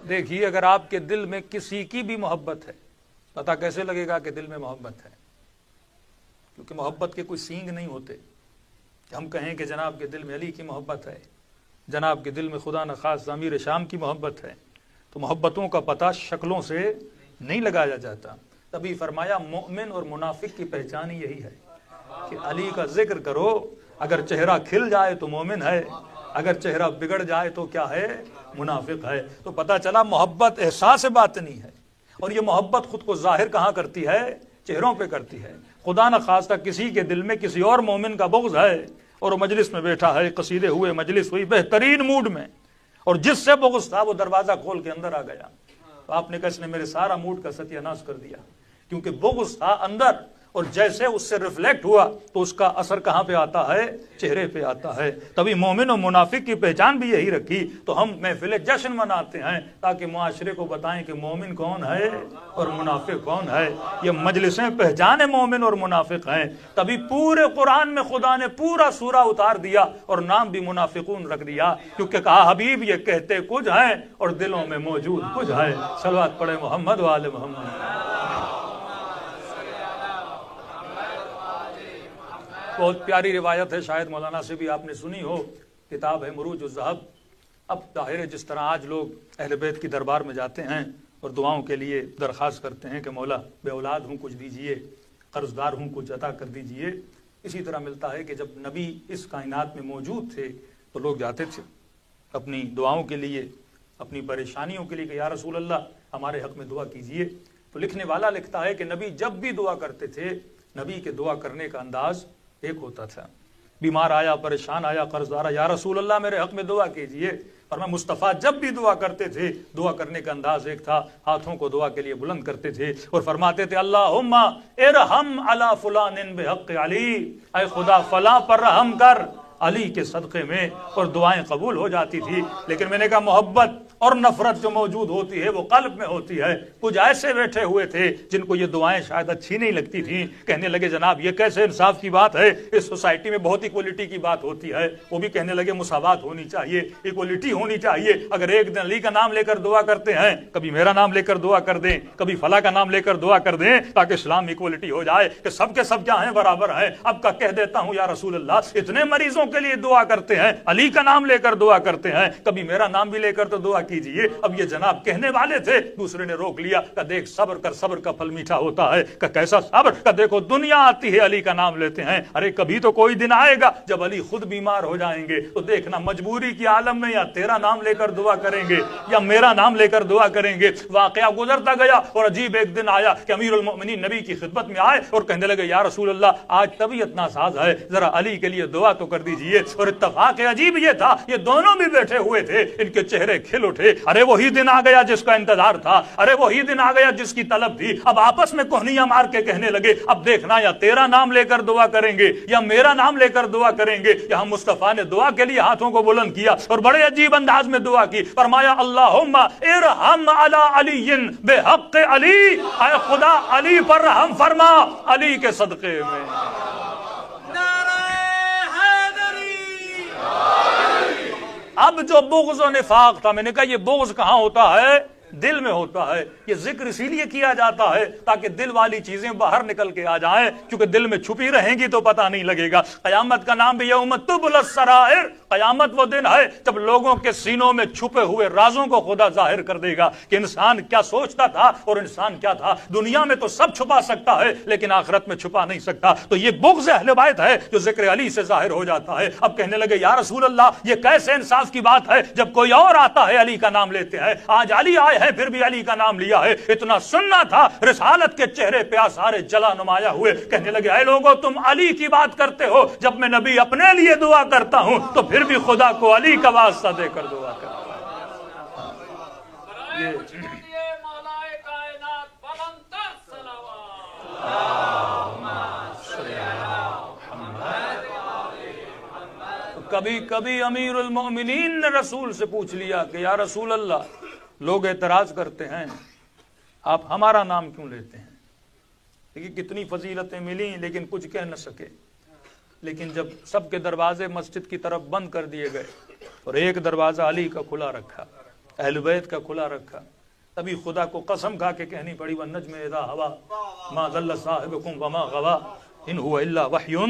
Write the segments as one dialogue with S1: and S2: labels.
S1: دیکھیے اگر آپ کے دل میں کسی کی بھی محبت ہے، پتہ کیسے لگے گا کہ دل میں محبت ہے؟ کیونکہ محبت کے کوئی سینگ نہیں ہوتے کہ ہم کہیں کہ جناب کے دل میں علی کی محبت ہے، جناب کے دل میں خدا نخواستہ امیر شام کی محبت ہے۔ تو محبتوں کا پتہ شکلوں سے نہیں لگایا جاتا۔ تبھی فرمایا مومن اور منافق کی پہچان یہی ہے کہ علی کا ذکر کرو، اگر چہرہ کھل جائے تو مومن ہے، اگر چہرہ بگڑ جائے تو کیا ہے؟ منافق ہے۔ تو پتہ چلا محبت احساس باطنی ہے، اور یہ محبت خود کو ظاہر کہاں کرتی ہے؟ چہروں پہ کرتی ہے۔ خدا نخواستہ کسی کے دل میں کسی اور مومن کا بغض ہے اور وہ مجلس میں بیٹھا ہے، قصیدے ہوئے، مجلس ہوئی بہترین موڈ میں، اور جس سے بغض تھا وہ دروازہ کھول کے اندر آ گیا، تو آپ نے کہا اس نے میرے سارا موڈ کا ستیہ ناش کر دیا، کیونکہ بغض تھا اندر، اور جیسے اس سے ریفلیکٹ ہوا تو اس کا اثر کہاں پہ آتا ہے؟ چہرے پہ آتا ہے۔ تبھی مومن اور منافق کی پہچان بھی یہی رکھی۔ تو ہم محفل جشن مناتے ہیں تاکہ معاشرے کو بتائیں کہ مومن کون ہے اور منافق کون ہے۔ یہ مجلسیں پہچانے مومن اور منافق ہیں۔ تبھی پورے قرآن میں خدا نے پورا سورہ اتار دیا اور نام بھی منافقون رکھ دیا، کیونکہ کہا حبیب یہ کہتے کچھ ہیں اور دلوں میں موجود کچھ ہے۔ صلوات پڑھے محمد و آل محمد۔ بہت پیاری روایت ہے، شاید مولانا سے بھی آپ نے سنی ہو، کتاب ہے مروج الذہب۔ اب ظاہر ہے جس طرح آج لوگ اہل بیت کی دربار میں جاتے ہیں اور دعاؤں کے لیے درخواست کرتے ہیں کہ مولا بے اولاد ہوں کچھ دیجئے، قرض دار ہوں کچھ عطا کر دیجئے، اسی طرح ملتا ہے کہ جب نبی اس کائنات میں موجود تھے تو لوگ جاتے تھے اپنی دعاؤں کے لیے، اپنی پریشانیوں کے لیے کہ یا رسول اللہ ہمارے حق میں دعا کیجئے۔ تو لکھنے والا لکھتا ہے کہ نبی جب بھی دعا کرتے تھے، نبی کے دعا کرنے کا انداز ایک ہوتا تھا۔ بیمار آیا، پریشان آیا، قرض دار، یا رسول اللہ میرے حق میں دعا کیجئے۔ اور میں مصطفیٰ جب بھی دعا کرتے تھے، دعا کرنے کا انداز ایک تھا، ہاتھوں کو دعا کے لیے بلند کرتے تھے اور فرماتے تھے اللہم ارحم علی فلان بحق علی، اے خدا فلاں پر رحم کر علی کے صدقے میں، اور دعائیں قبول ہو جاتی تھی۔ لیکن میں نے کہا محبت اور نفرت جو موجود ہوتی ہے وہ قلب میں ہوتی ہے۔ کچھ ایسے بیٹھے ہوئے تھے جن کو یہ دعائیں شاید اچھی نہیں لگتی تھیں، کہنے لگے جناب یہ کیسے انصاف کی بات ہے، اس سوسائٹی میں بہت ایکولیٹی کی بات ہوتی ہے۔ وہ بھی کہنے لگے مساوات ہونی چاہیے، ایکولیٹی ہونی چاہیے۔ اگر ایک دن علی کا نام لے کر دعا کرتے ہیں، کبھی میرا نام لے کر دعا کر دیں، کبھی فلاں کا نام لے کر دعا کر دیں، تاکہ اسلام ایکولیٹی ہو جائے کہ سب کے سب کیا ہیں؟ برابر ہیں۔ اب کا کہہ دیتا ہوں یا رسول اللہ اتنے مریضوں کے لیے دعا کرتے ہیں، علی کا نام لے کر دعا کرتے ہیں، کبھی میرا نام بھی لے کر تو دعا کیجئے۔ اب یہ جناب کہنے والے تھے، دوسرے نے روک لیا کہ دیکھ صبر کر، صبر کا پھل میٹھا ہوتا ہے۔ کہ کیسا صبر؟ کہ دیکھو دنیا آتی ہے علی کا نام لیتے ہیں، ارے کبھی تو کوئی دن آئے گا جب علی خود بیمار ہو جائیں گے، تو دیکھنا مجبوری کی عالم میں یا تیرا نام لے کر دعا کریں گے یا میرا نام لے کر دعا کریں گے۔ واقعہ گزرتا گیا اور عجیب ایک دن آیا کہ امیر المؤمنین نبی کی خدمت میں آئے اور کہنے لگے یا رسول اللہ آج طبیعت ناساز ہے، ذرا علی کے لیے دعا تو کر دیجئے۔ اور اتفاق عجیب یہ تھا، یہ دونوں بھی بیٹھے ہوئے تھے، ان کے چہرے کھل اٹھے۔ ارے وہی دن آ گیا جس کا انتظار تھا، ارے وہی دن آ گیا جس کی طلب تھی۔ اب آپس میں کوہنیاں مار کے کہنے لگے اب دیکھنا یا تیرا نام لے کر دعا کریں گے یا میرا نام لے کر دعا کریں گے۔ یہاں مصطفیٰ نے دعا کے لیے ہاتھوں کو بلند کیا اور بڑے عجیب انداز میں دعا کی، فرمایا اللہم ارحم علی علی بحق علی، اے خدا علی پر رحم فرما علی کے صدقے میں۔ اب جو بغض و نفاق تھا، میں نے کہا یہ بغض کہاں ہوتا ہے؟ دل میں ہوتا ہے۔ یہ ذکر اسی لیے کیا جاتا ہے تاکہ دل والی چیزیں باہر نکل کے آ جائیں، کیونکہ دل میں چھپی رہیں گی تو پتہ نہیں لگے گا۔ قیامت کا نام بھی یوم تبلی السرائر، قیامت وہ دن ہے جب لوگوں کے سینوں میں چھپے ہوئے رازوں کو خدا ظاہر کر دے گا کہ انسان کیا سوچتا تھا اور انسان کیا تھا۔ دنیا میں تو سب چھپا سکتا ہے لیکن آخرت میں چھپا نہیں سکتا۔ تو یہ بغض اہل بیت ہے جو ذکر علی سے ظاہر ہو جاتا ہے۔ اب کہنے لگے یا رسول اللہ یہ کیسے انصاف کی بات ہے، جب کوئی اور آتا ہے علی کا نام لیتے ہیں، آج علی آئے ہے پھر بھی علی کا نام لیا ہے۔ اتنا سننا تھا، رسالت کے چہرے پہ آثارے جلا نمایاں ہوئے۔ کہنے لگے اے لوگوں تم علی کی بات کرتے ہو، جب میں نبی اپنے لیے دعا کرتا ہوں تو پھر بھی خدا کو علی کا واسطہ دے کر دعا کرتا ہوں۔ کبھی کبھی امیر المؤمنین نے رسول سے پوچھ لیا کہ یا رسول اللہ لوگ اعتراض کرتے ہیں آپ ہمارا نام کیوں لیتے ہیں؟ دیکھیے کتنی فضیلتیں ملیں لیکن کچھ کہہ نہ سکے۔ لیکن جب سب کے دروازے مسجد کی طرف بند کر دیے گئے اور ایک دروازہ علی کا کھلا رکھا، اہل بیت کا کھلا رکھا، تبھی خدا کو قسم کھا کے کہنی پڑی والنجم اذا ہوا ما ضل صاحبکم وما غوا ان هو الا وحی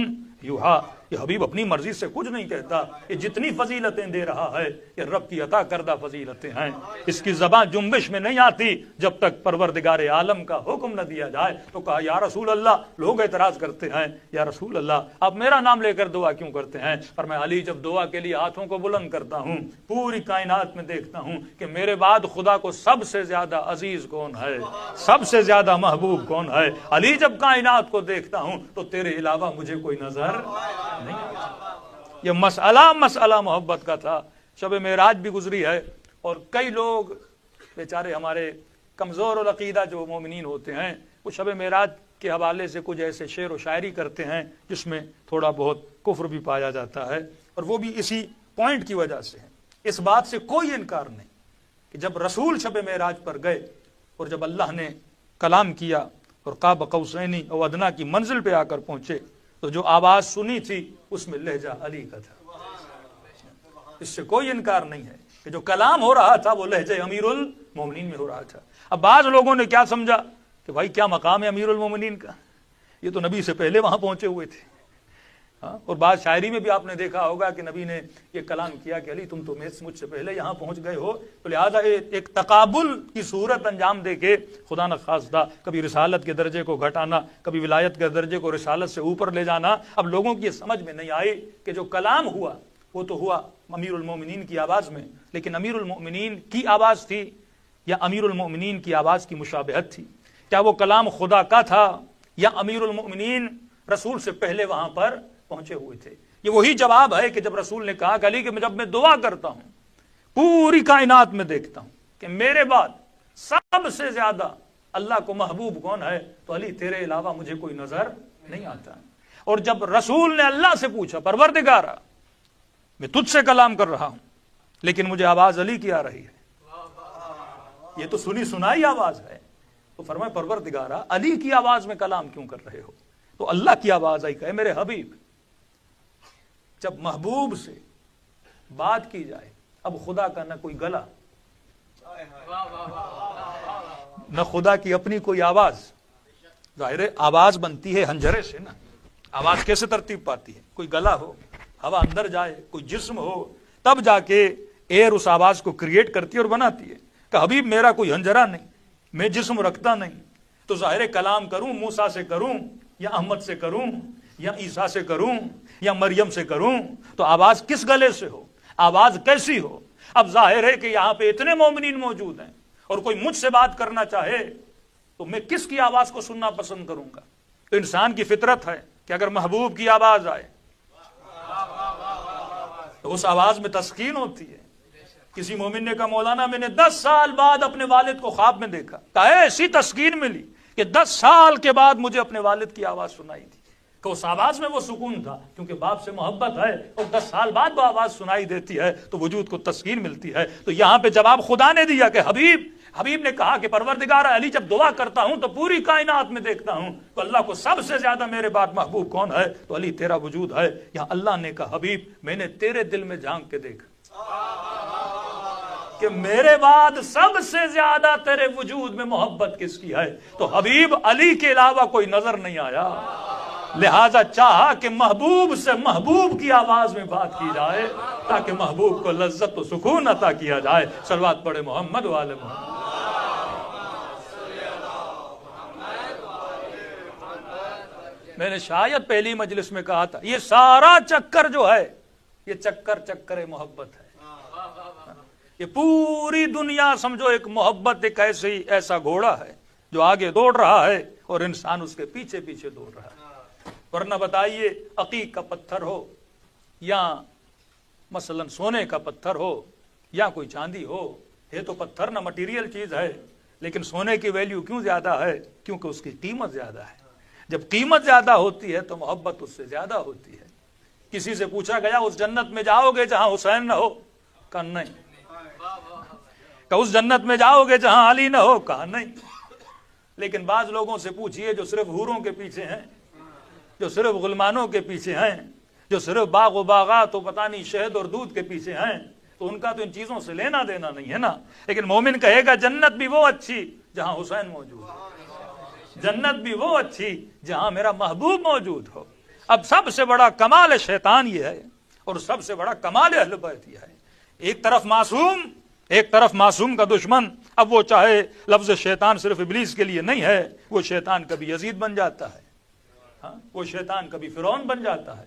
S1: یوحا۔ یہ حبیب اپنی مرضی سے کچھ نہیں کہتا، یہ جتنی فضیلتیں دے رہا ہے یہ رب کی عطا کردہ فضیلتیں ہیں، اس کی زبان جنبش میں نہیں آتی جب تک پروردگار عالم کا حکم نہ دیا جائے۔ تو کہا یا رسول اللہ، لوگ اعتراض کرتے ہیں یا رسول اللہ آپ میرا نام لے کر دعا کیوں کرتے ہیں؟ اور میں علی جب دعا کے لیے ہاتھوں کو بلند کرتا ہوں پوری کائنات میں دیکھتا ہوں کہ میرے بعد خدا کو سب سے زیادہ عزیز کون ہے، سب سے زیادہ محبوب کون ہے۔ علی جب کائنات کو دیکھتا ہوں تو تیرے علاوہ مجھے کوئی نظر نہیں آتا۔ یہ مسئلہ محبت کا تھا۔ شب معراج بھی گزری ہے اور کئی لوگ بیچارے ہمارے کمزور العقیدہ جو مومنین ہوتے ہیں وہ شب معراج کے حوالے سے کچھ ایسے شعر و شاعری کرتے ہیں جس میں تھوڑا بہت کفر بھی پایا جاتا ہے، اور وہ بھی اسی پوائنٹ کی وجہ سے ہے۔ اس بات سے کوئی انکار نہیں کہ جب رسول شب معراج پر گئے اور جب اللہ نے کلام کیا اور قاب قوسین او ادنا کی منزل پہ آ کر پہنچے تو جو آواز سنی تھی اس میں لہجہ علی کا تھا۔ اس سے کوئی انکار نہیں ہے کہ جو کلام ہو رہا تھا وہ لہجہ امیر المومنین میں ہو رہا تھا۔ اب بعض لوگوں نے کیا سمجھا کہ بھائی کیا مقام ہے امیر المومنین کا، یہ تو نبی سے پہلے وہاں پہنچے ہوئے تھے۔ اور بعض شاعری میں بھی آپ نے دیکھا ہوگا کہ نبی نے یہ کلام کیا کہ علی تم تو مجھ سے پہلے یہاں پہنچ گئے ہو، تو لہٰذا ایک تقابل کی صورت انجام دے کے خدا نخواستہ کبھی رسالت کے درجے کو گھٹانا، کبھی ولایت کے درجے کو رسالت سے اوپر لے جانا۔ اب لوگوں کی یہ سمجھ میں نہیں آئی کہ جو کلام ہوا وہ تو ہوا امیر المومنین کی آواز میں، لیکن امیر المومنین کی آواز تھی یا امیر المومنین کی آواز کی مشابہت تھی؟ کیا وہ کلام خدا کا تھا یا امیر المومنین رسول سے پہلے وہاں پر پہنچے ہوئے تھے؟ یہ وہی جواب ہے کہ جب رسول نے کہا کہ علی کہ جب میں دعا کرتا ہوں پوری کائنات میں دیکھتا ہوں کہ میرے بعد سب سے زیادہ اللہ کو محبوب کون ہے، تو علی تیرے علاوہ مجھے کوئی نظر نہیں آتا۔ اور جب رسول نے اللہ سے پوچھا پروردگارا میں تجھ سے کلام کر رہا ہوں لیکن مجھے آواز علی کی آ رہی ہے، یہ تو سنی سنائی آواز ہے، تو فرمایا پروردگارا علی کی آواز میں کلام کیوں کر رہے ہو؟ تو اللہ کی آواز آئی کہ میرے حبیب جب محبوب سے بات کی جائے اب خدا کا نہ کوئی گلا نہ خدا کی اپنی کوئی آواز، ظاہر آواز بنتی ہے ہنجرے سے نا، آواز کیسے ترتیب پاتی ہے؟ کوئی گلا ہو، ہوا اندر جائے، کوئی جسم ہو، تب جا کے ایئر اس آواز کو کریٹ کرتی ہے اور بناتی ہے۔ کہ حبیب میرا کوئی ہنجرا نہیں، میں جسم رکھتا نہیں، تو ظاہر کلام کروں موسیٰ سے کروں یا احمد سے کروں یا عیسیٰ سے کروں یا مریم سے کروں تو آواز کس گلے سے ہو، آواز کیسی ہو؟ اب ظاہر ہے کہ یہاں پہ اتنے مومنین موجود ہیں اور کوئی مجھ سے بات کرنا چاہے تو میں کس کی آواز کو سننا پسند کروں گا؟ تو انسان کی فطرت ہے کہ اگر محبوب کی آواز آئے تو اس آواز میں تسکین ہوتی ہے۔ کسی مومن نے کہا مولانا میں نے 10 سال بعد اپنے والد کو خواب میں دیکھا، کہا ایسی تسکین ملی کہ 10 سال کے بعد مجھے اپنے والد کی آواز سنائی تھی، کہ اس آواز میں وہ سکون تھا کیونکہ باپ سے محبت ہے، اور 10 سال بعد وہ آواز سنائی دیتی ہے تو وجود کو تسکین ملتی ہے۔ تو یہاں پہ جواب خدا نے دیا کہ حبیب نے کہا کہ پروردگار علی جب دعا کرتا ہوں تو پوری کائنات میں دیکھتا ہوں تو اللہ کو سب سے زیادہ میرے بعد محبوب کون ہے؟ تو علی تیرا وجود ہے۔ یہاں اللہ نے کہا حبیب میں نے تیرے دل میں جھانک کے دیکھا کہ میرے بعد سب سے زیادہ تیرے وجود میں محبت کس کی ہے؟ تو حبیب علی کے علاوہ کوئی نظر نہیں آیا، لہذا چاہا کہ محبوب سے محبوب کی آواز میں بات کی جائے تاکہ محبوب کو لذت و سکون عطا کیا جائے۔ صلوات پڑھے محمد و آل محمد۔ میں نے شاید پہلی مجلس میں کہا تھا یہ سارا چکر جو ہے یہ چکر محبت ہے۔ یہ پوری دنیا سمجھو ایک محبت ایک ایسا گھوڑا ہے جو آگے دوڑ رہا ہے اور انسان اس کے پیچھے پیچھے دوڑ رہا ہے۔ ورنہ بتائیے عقیق کا پتھر ہو یا مثلا سونے کا پتھر ہو یا کوئی چاندی ہو، یہ تو پتھر نہ مٹیریل چیز ہے، لیکن سونے کی ویلیو کیوں زیادہ ہے؟ کیونکہ اس کی قیمت زیادہ ہے۔ جب قیمت زیادہ ہوتی ہے تو محبت اس سے زیادہ ہوتی ہے۔ کسی سے پوچھا گیا اس جنت میں جاؤ گے جہاں حسین نہ ہو؟ کہا نہیں۔ کہ اس جنت میں جاؤ گے جہاں علی نہ ہو؟ کہا نہیں۔ لیکن بعض لوگوں سے پوچھئے جو صرف حوروں کے پیچھے ہیں، جو صرف غلمانوں کے پیچھے ہیں، جو صرف باغ و باغات و پتہ نہیں شہد اور دودھ کے پیچھے ہیں، تو ان کا تو ان چیزوں سے لینا دینا نہیں ہے نا. لیکن مومن کہے گا جنت بھی وہ اچھی جہاں حسین موجود ہو، جنت بھی وہ اچھی جہاں میرا محبوب موجود ہو. اب سب سے بڑا کمال شیطان یہ ہے اور سب سے بڑا کمال اہل بیت یہ ہے، ایک طرف معصوم کا دشمن. اب وہ چاہے لفظ شیطان صرف ابلیس کے لیے نہیں ہے، وہ شیطان کبھی یزید بن جاتا ہے، وہ شیطان کبھی فرعون بن جاتا ہے،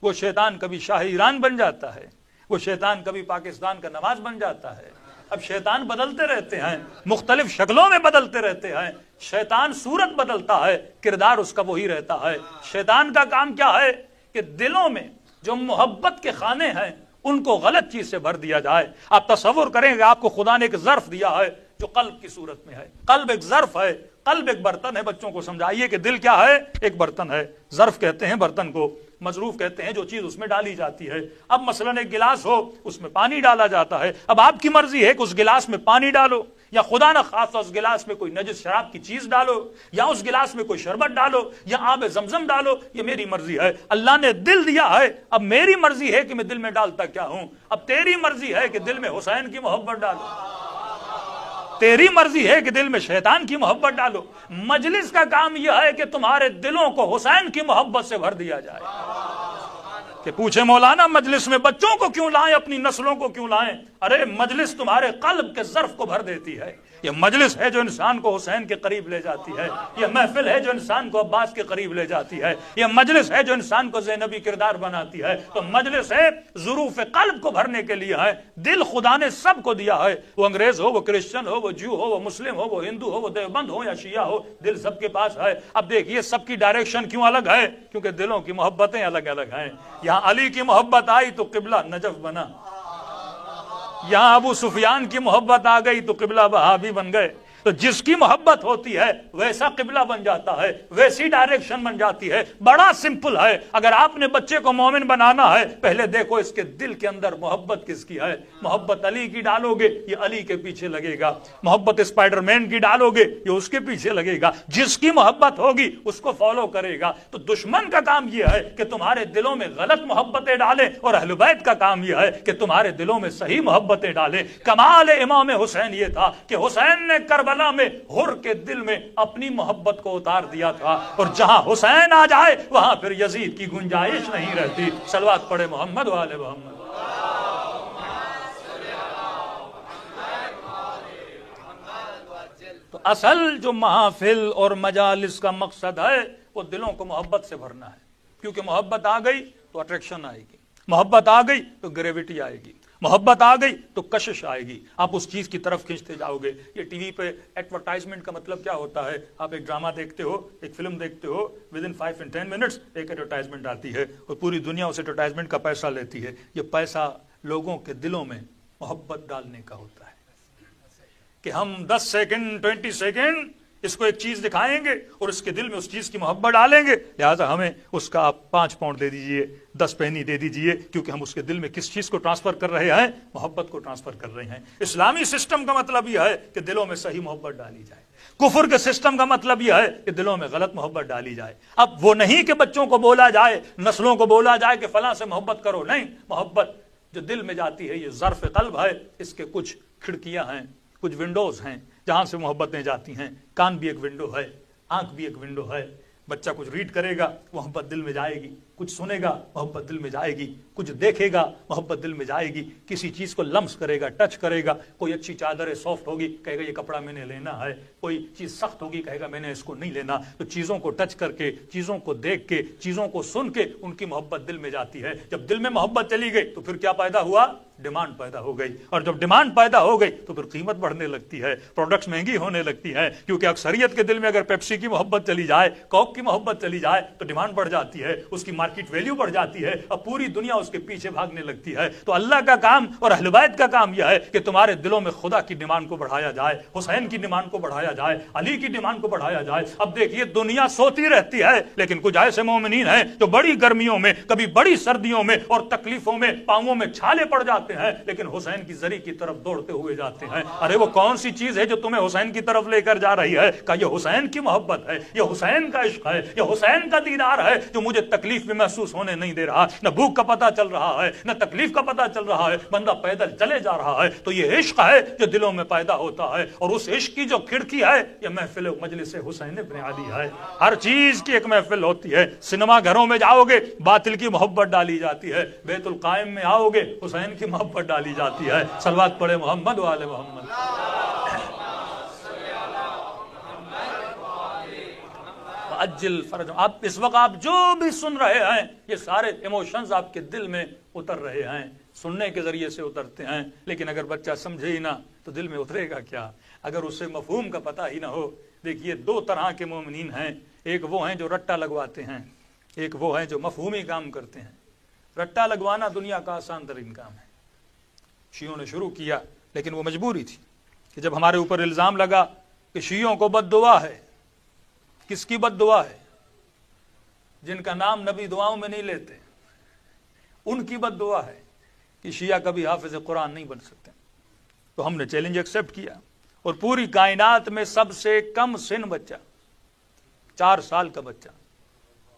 S1: وہ شیطان کبھی شاہ ایران بن جاتا ہے، وہ شیطان کبھی پاکستان کا نواز بن جاتا ہے. اب شیطان بدلتے رہتے ہیں، مختلف شکلوں میں بدلتے رہتے ہیں. شیطان صورت بدلتا ہے، کردار اس کا وہی رہتا ہے. شیطان کا کام کیا ہے کہ دلوں میں جو محبت کے خانے ہیں ان کو غلط چیز سے بھر دیا جائے. آپ تصور کریں کہ آپ کو خدا نے ایک ظرف دیا ہے جو قلب کی صورت میں ہے. قلب ایک ظرف ہے، قلب ایک برتن ہے. بچوں کو سمجھائیے کہ دل کیا ہے، ایک برتن ہے. ظرف کہتے ہیں برتن کو، مظروف کہتے ہیں جو چیز اس میں ڈالی جاتی ہے. اب مثلا ایک گلاس ہو، اس میں پانی ڈالا جاتا ہے. اب آپ کی مرضی ہے کہ اس گلاس میں پانی ڈالو، یا خدا نہ خاصا اس گلاس میں کوئی نجس شراب کی چیز ڈالو، یا اس گلاس میں کوئی شربت ڈالو، یا آب زمزم ڈالو. یہ میری مرضی ہے. اللہ نے دل دیا ہے، اب میری مرضی ہے کہ میں دل میں ڈالتا کیا ہوں. اب تیری مرضی ہے کہ دل میں حسین کی محبت ڈالو، تیری مرضی ہے کہ دل میں شیطان کی محبت ڈالو. مجلس کا کام یہ ہے کہ تمہارے دلوں کو حسین کی محبت سے بھر دیا جائے. کہ پوچھے مولانا مجلس میں بچوں کو کیوں لائیں، اپنی نسلوں کو کیوں لائیں؟ ارے مجلس تمہارے قلب کے ظرف کو بھر دیتی ہے. یہ مجلس ہے جو انسان کو حسین کے قریب لے جاتی ہے. یہ محفل ہے جو انسان کو عباس کے قریب لے جاتی ہے. یہ مجلس ہے جو انسان کو زینبی کردار بناتی ہے. تو مجلس ہے ظروف قلب کو بھرنے کے لیے ہے. دل خدا نے سب کو دیا ہے، وہ انگریز ہو، وہ کرسچن ہو، وہ جو ہو، وہ مسلم ہو، وہ ہندو ہو، وہ دیوبند ہو یا شیعہ ہو، دل سب کے پاس ہے. اب دیکھیے سب کی ڈائریکشن کیوں الگ ہے؟ کیونکہ دلوں کی محبتیں الگ الگ ہیں. یہاں علی کی محبت آئی تو قبلہ نجف بنا، یہاں ابو سفیان کی محبت آ گئی تو قبلہ وہابی بن گئے. تو جس کی محبت ہوتی ہے ویسا قبلہ بن جاتا ہے، ویسی ڈائریکشن بن جاتی ہے. بڑا سمپل ہے. اگر آپ نے بچے کو مومن بنانا ہے، پہلے دیکھو اس کے دل کے اندر محبت کس کی ہے. محبت علی کی ڈالو گے یہ علی کے پیچھے لگے گا. محبت اسپائڈر مین کی ڈالو گے یہ اس کے پیچھے لگے گا. جس کی محبت ہوگی اس کو فالو کرے گا. تو دشمن کا کام یہ ہے کہ تمہارے دلوں میں غلط محبتیں ڈالے، اور اہل بیت کا کام یہ ہے کہ تمہارے دلوں میں صحیح محبتیں ڈالے. کمال امام حسین یہ تھا کہ حسین نے کربلا میں ہر کے دل میں اپنی محبت کو اتار دیا تھا، اور جہاں حسین آ جائے وہاں پھر یزید کی گنجائش نہیں رہتی. صلوات پڑھے محمد وآل محمد. تو اصل جو محافل اور مجالس کا مقصد ہے وہ دلوں کو محبت سے بھرنا ہے. کیونکہ محبت آ گئی تو اٹریکشن آئے گی، محبت آ گئی تو گریوٹی آئے گی، محبت آ گئی تو کشش آئے گی. آپ اس چیز کی طرف کھینچتے جاؤ گے. یہ ٹی وی پہ ایڈورٹائزمنٹ کا مطلب کیا ہوتا ہے؟ آپ ایک ڈرامہ دیکھتے ہو، ایک فلم دیکھتے ہو، ودن 5 and 10 minutes ایک ایڈورٹائزمنٹ آتی ہے اور پوری دنیا اس ایڈورٹائزمنٹ کا پیسہ لیتی ہے. یہ پیسہ لوگوں کے دلوں میں محبت ڈالنے کا ہوتا ہے کہ ہم 10 سیکنڈ 20 سیکنڈ اس کو ایک چیز دکھائیں گے اور اس کے دل میں اس چیز کی محبت ڈالیں گے، لہٰذا ہمیں اس کا آپ 5 پاؤنڈ دے دیجئے، 10 پینی دے دیجئے، کیونکہ ہم اس کے دل میں کس چیز کو ٹرانسفر کر رہے ہیں؟ محبت کو ٹرانسفر کر رہے ہیں. اسلامی سسٹم کا مطلب یہ ہے کہ دلوں میں صحیح محبت ڈالی جائے. کفر کے سسٹم کا مطلب یہ ہے کہ دلوں میں غلط محبت ڈالی جائے. اب وہ نہیں کہ بچوں کو بولا جائے، نسلوں کو بولا جائے کہ فلاں سے محبت کرو، نہیں. محبت جو دل میں جاتی ہے یہ ظرف قلب ہے. اس کے کچھ کھڑکیاں ہیں، کچھ ونڈوز ہیں جہاں سے محبتیں جاتی ہیں. کان بھی ایک ونڈو ہے، آنکھ بھی ایک ونڈو ہے. بچہ کچھ ریڈ کرے گا محبت دل میں جائے گی، کچھ سنے گا محبت دل میں جائے گی، کچھ دیکھے گا محبت دل میں جائے گی، کسی چیز کو لمس کرے گا، ٹچ کرے گا. کوئی اچھی چادر ہے سافٹ ہوگی، کہے گا یہ کپڑا میں نے لینا ہے. کوئی چیز سخت ہوگی، کہے گا میں نے اس کو نہیں لینا. تو چیزوں کو ٹچ کر کے، چیزوں کو دیکھ کے، چیزوں کو سن کے ان کی محبت دل میں جاتی ہے. جب دل میں محبت چلی گئی تو پھر کیا پیدا ہوا؟ ڈیمانڈ پیدا ہو گئی. اور جب ڈیمانڈ پیدا ہو گئی تو پھر قیمت بڑھنے لگتی ہے، پروڈکٹس مہنگی ہونے لگتی ہے. کیونکہ اکثریت کے دل میں اگر پیپسی کی محبت چلی جائے، کوک کی محبت چلی جائے تو ڈیمانڈ بڑھ جاتی ہے، اس کی مارکیٹ ویلیو بڑھ جاتی ہے، اب پوری دنیا اس کے پیچھے بھاگنے لگتی ہے. تو اللہ کا کام اور اہل بیت کا کام یہ ہے کہ تمہارے دلوں میں خدا کی ڈیمانڈ کو بڑھایا جائے، حسین کی ڈیمانڈ کو بڑھایا جائے، علی کی ڈیمانڈ کو بڑھایا جائے. اب دیکھیے دنیا سوتی رہتی ہے، لیکن کچھ ایسے مومنین ہیں جو بڑی گرمیوں میں، کبھی بڑی سردیوں میں اور تکلیفوں میں پاؤں میں چھالے پڑ جاتے آتے ہیں لیکن حسین کی زری کی طرف دوڑتے ہوئے جاتے ہیں. ارے وہ کون سی چیز ہے جو تمہیں حسین کی طرف لے کر جا رہی ہے؟ کہ یہ حسین کی محبت ہے, یہ حسین کا عشق ہے, یہ حسین کا دیدار ہے جو مجھے تکلیف میں محسوس ہونے نہیں دے رہا. نہ بھوک کا پتہ چل رہا ہے, نہ تکلیف کا پتہ چل رہا ہے, بندہ پیدل چلے جا رہا ہے. تو یہ عشق ہے جو دلوں میں پیدا ہوتا ہے, اور اس عشق کی جو کھڑکی ہے یہ محفل مجلس حسین ابن علی ہے. ہر چیز کی ایک محفل ہوتی ہے. سنیما گھروں میں جاؤ گے باطل کی محبت ڈالی جاتی ہے, بیت القائم میں آؤ گے حسین کی محبت ڈالی جاتی ہے. صلوات پڑھے محمد وآل محمد. اجل فرج. آپ اس وقت آپ جو بھی سن رہے ہیں یہ سارے ایموشنز آپ کے دل میں اتر رہے ہیں, سننے کے ذریعے سے اترتے ہیں, لیکن اگر بچہ سمجھے ہی نہ تو دل میں اترے گا کیا؟ اگر اسے مفہوم کا پتہ ہی نہ ہو. دیکھیے دو طرح کے مومنین ہیں, ایک وہ ہیں جو رٹا لگواتے ہیں, ایک وہ ہیں جو مفہومی کام کرتے ہیں. رٹا لگوانا دنیا کا آسان ترین کام ہے. شیعوں نے شروع کیا لیکن وہ مجبوری تھی کہ جب ہمارے اوپر الزام لگا کہ شیعوں کو بد دعا ہے. کس کی بد دعا ہے؟ جن کا نام نبی دعاؤں میں نہیں لیتے, ان کی بد دعا ہے کہ شیعہ کبھی حافظ قرآن نہیں بن سکتے. تو ہم نے چیلنج ایکسپٹ کیا, اور پوری کائنات میں سب سے کم سن بچہ 4 سال کا بچہ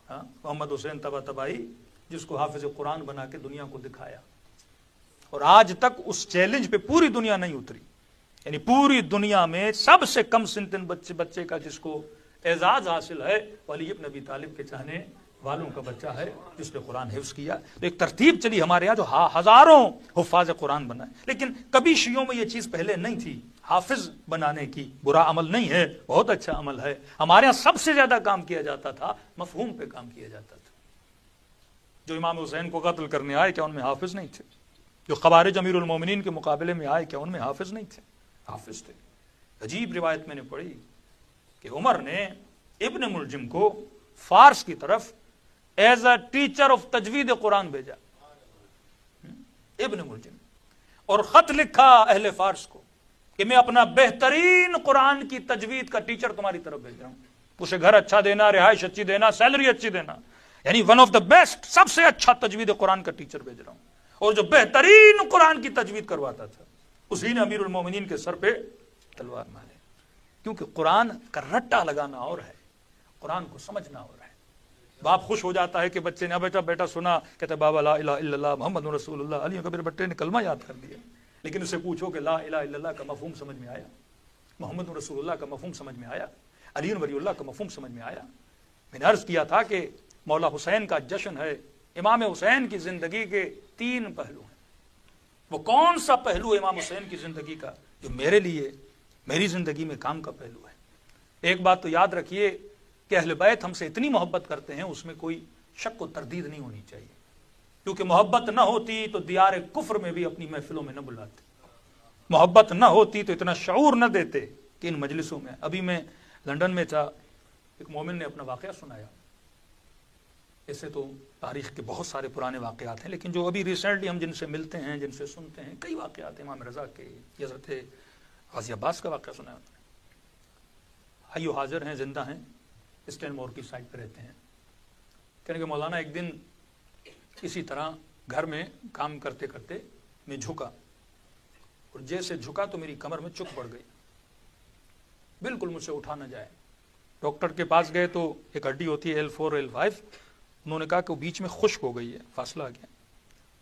S1: محمد حسین طباطبائی, جس کو حافظ قرآن بنا کے دنیا کو دکھایا, اور آج تک اس چیلنج پہ پوری دنیا نہیں اتری. یعنی پوری دنیا میں سب سے کم سن بچے کا جس کو اعزاز حاصل ہے وہ علی ابن ابی طالب کے چاہنے والوں کا بچہ ہے جس نے قرآن حفظ کیا. تو ایک ترتیب چلی ہمارے یہاں جو ہزاروں حفاظ قرآن بنائے, لیکن کبھی شیعوں میں یہ چیز پہلے نہیں تھی. حافظ بنانے کی برا عمل نہیں ہے, بہت اچھا عمل ہے. ہمارے یہاں سب سے زیادہ کام کیا جاتا تھا مفہوم پہ کام کیا جاتا تھا. جو امام حسین کو قتل کرنے آئے کیا ان میں حافظ نہیں تھے؟ جو خوارج امیر المومنین کے مقابلے میں آئے کیا ان میں حافظ نہیں تھے؟ حافظ تھے. عجیب روایت میں نے پڑھی کہ عمر نے ابن ملجم کو فارس کی طرف ایز اے ٹیچر آف تجوید قرآن بھیجا. ابن ملجم, اور خط لکھا اہل فارس کو کہ میں اپنا بہترین قرآن کی تجوید کا ٹیچر تمہاری طرف بھیج رہا ہوں. اسے گھر اچھا دینا, رہائش اچھی دینا, سیلری اچھی دینا, یعنی ون آف دا بیسٹ, سب سے اچھا تجوید قرآن کا ٹیچر بھیج رہا ہوں. اور جو بہترین قرآن کی تجوید کرواتا تھا اسی نے امیر المومنین کے سر پہ تلوار ماری. کیونکہ قرآن کا رٹا لگانا اور ہے, قرآن کو سمجھنا اور ہے. باپ خوش ہو جاتا ہے کہ بچے نے بیٹا سنا, کہتے بابا لا الہ الا اللہ محمد رسول اللہ. علی کبیر بٹے نے کلمہ یاد کر دیا, لیکن اسے پوچھو کہ لا الہ الا اللہ کا مفہوم سمجھ میں آیا, محمد رسول اللہ کا مفہوم سمجھ میں آیا, علی ولی اللہ کا مفہوم سمجھ میں آیا؟ میں نے عرض کیا تھا کہ مولا حسین کا جشن ہے. امام حسین کی زندگی کے 3 پہلو ہیں. وہ کون سا پہلو امام حسین کی زندگی کا جو میرے لیے میری زندگی میں کام کا پہلو ہے؟ ایک بات تو یاد رکھیے کہ اہل بیت ہم سے اتنی محبت کرتے ہیں, اس میں کوئی شک و تردید نہیں ہونی چاہیے. کیونکہ محبت نہ ہوتی تو دیار کفر میں بھی اپنی محفلوں میں نہ بلاتے, محبت نہ ہوتی تو اتنا شعور نہ دیتے کہ ان مجلسوں میں. ابھی میں لندن میں تھا, ایک مومن نے اپنا واقعہ سنایا. ایسے تو تاریخ کے بہت سارے پرانے واقعات ہیں, لیکن جو ابھی ریسنٹلی ہم جن سے ملتے ہیں, جن سے سنتے ہیں, کئی واقعات ہیں. امام رضا کے, حضرت غازی عباس کا واقعہ سنا ہے. حیو حاضر ہیں, زندہ ہیں, اسٹین مور کی سائٹ پہ رہتے ہیں. کہنے کہ مولانا ایک دن اسی طرح گھر میں کام کرتے کرتے میں جھکا, اور جیسے جھکا تو میری کمر میں چک پڑ گئی, بالکل مجھ سے اٹھا نہ جائے. ڈاکٹر کے پاس گئے تو ایک ہڈی ہوتی ہے L4 L5, انہوں نے کہا کہ وہ بیچ میں خشک ہو گئی ہے, فاصلہ آ گیا,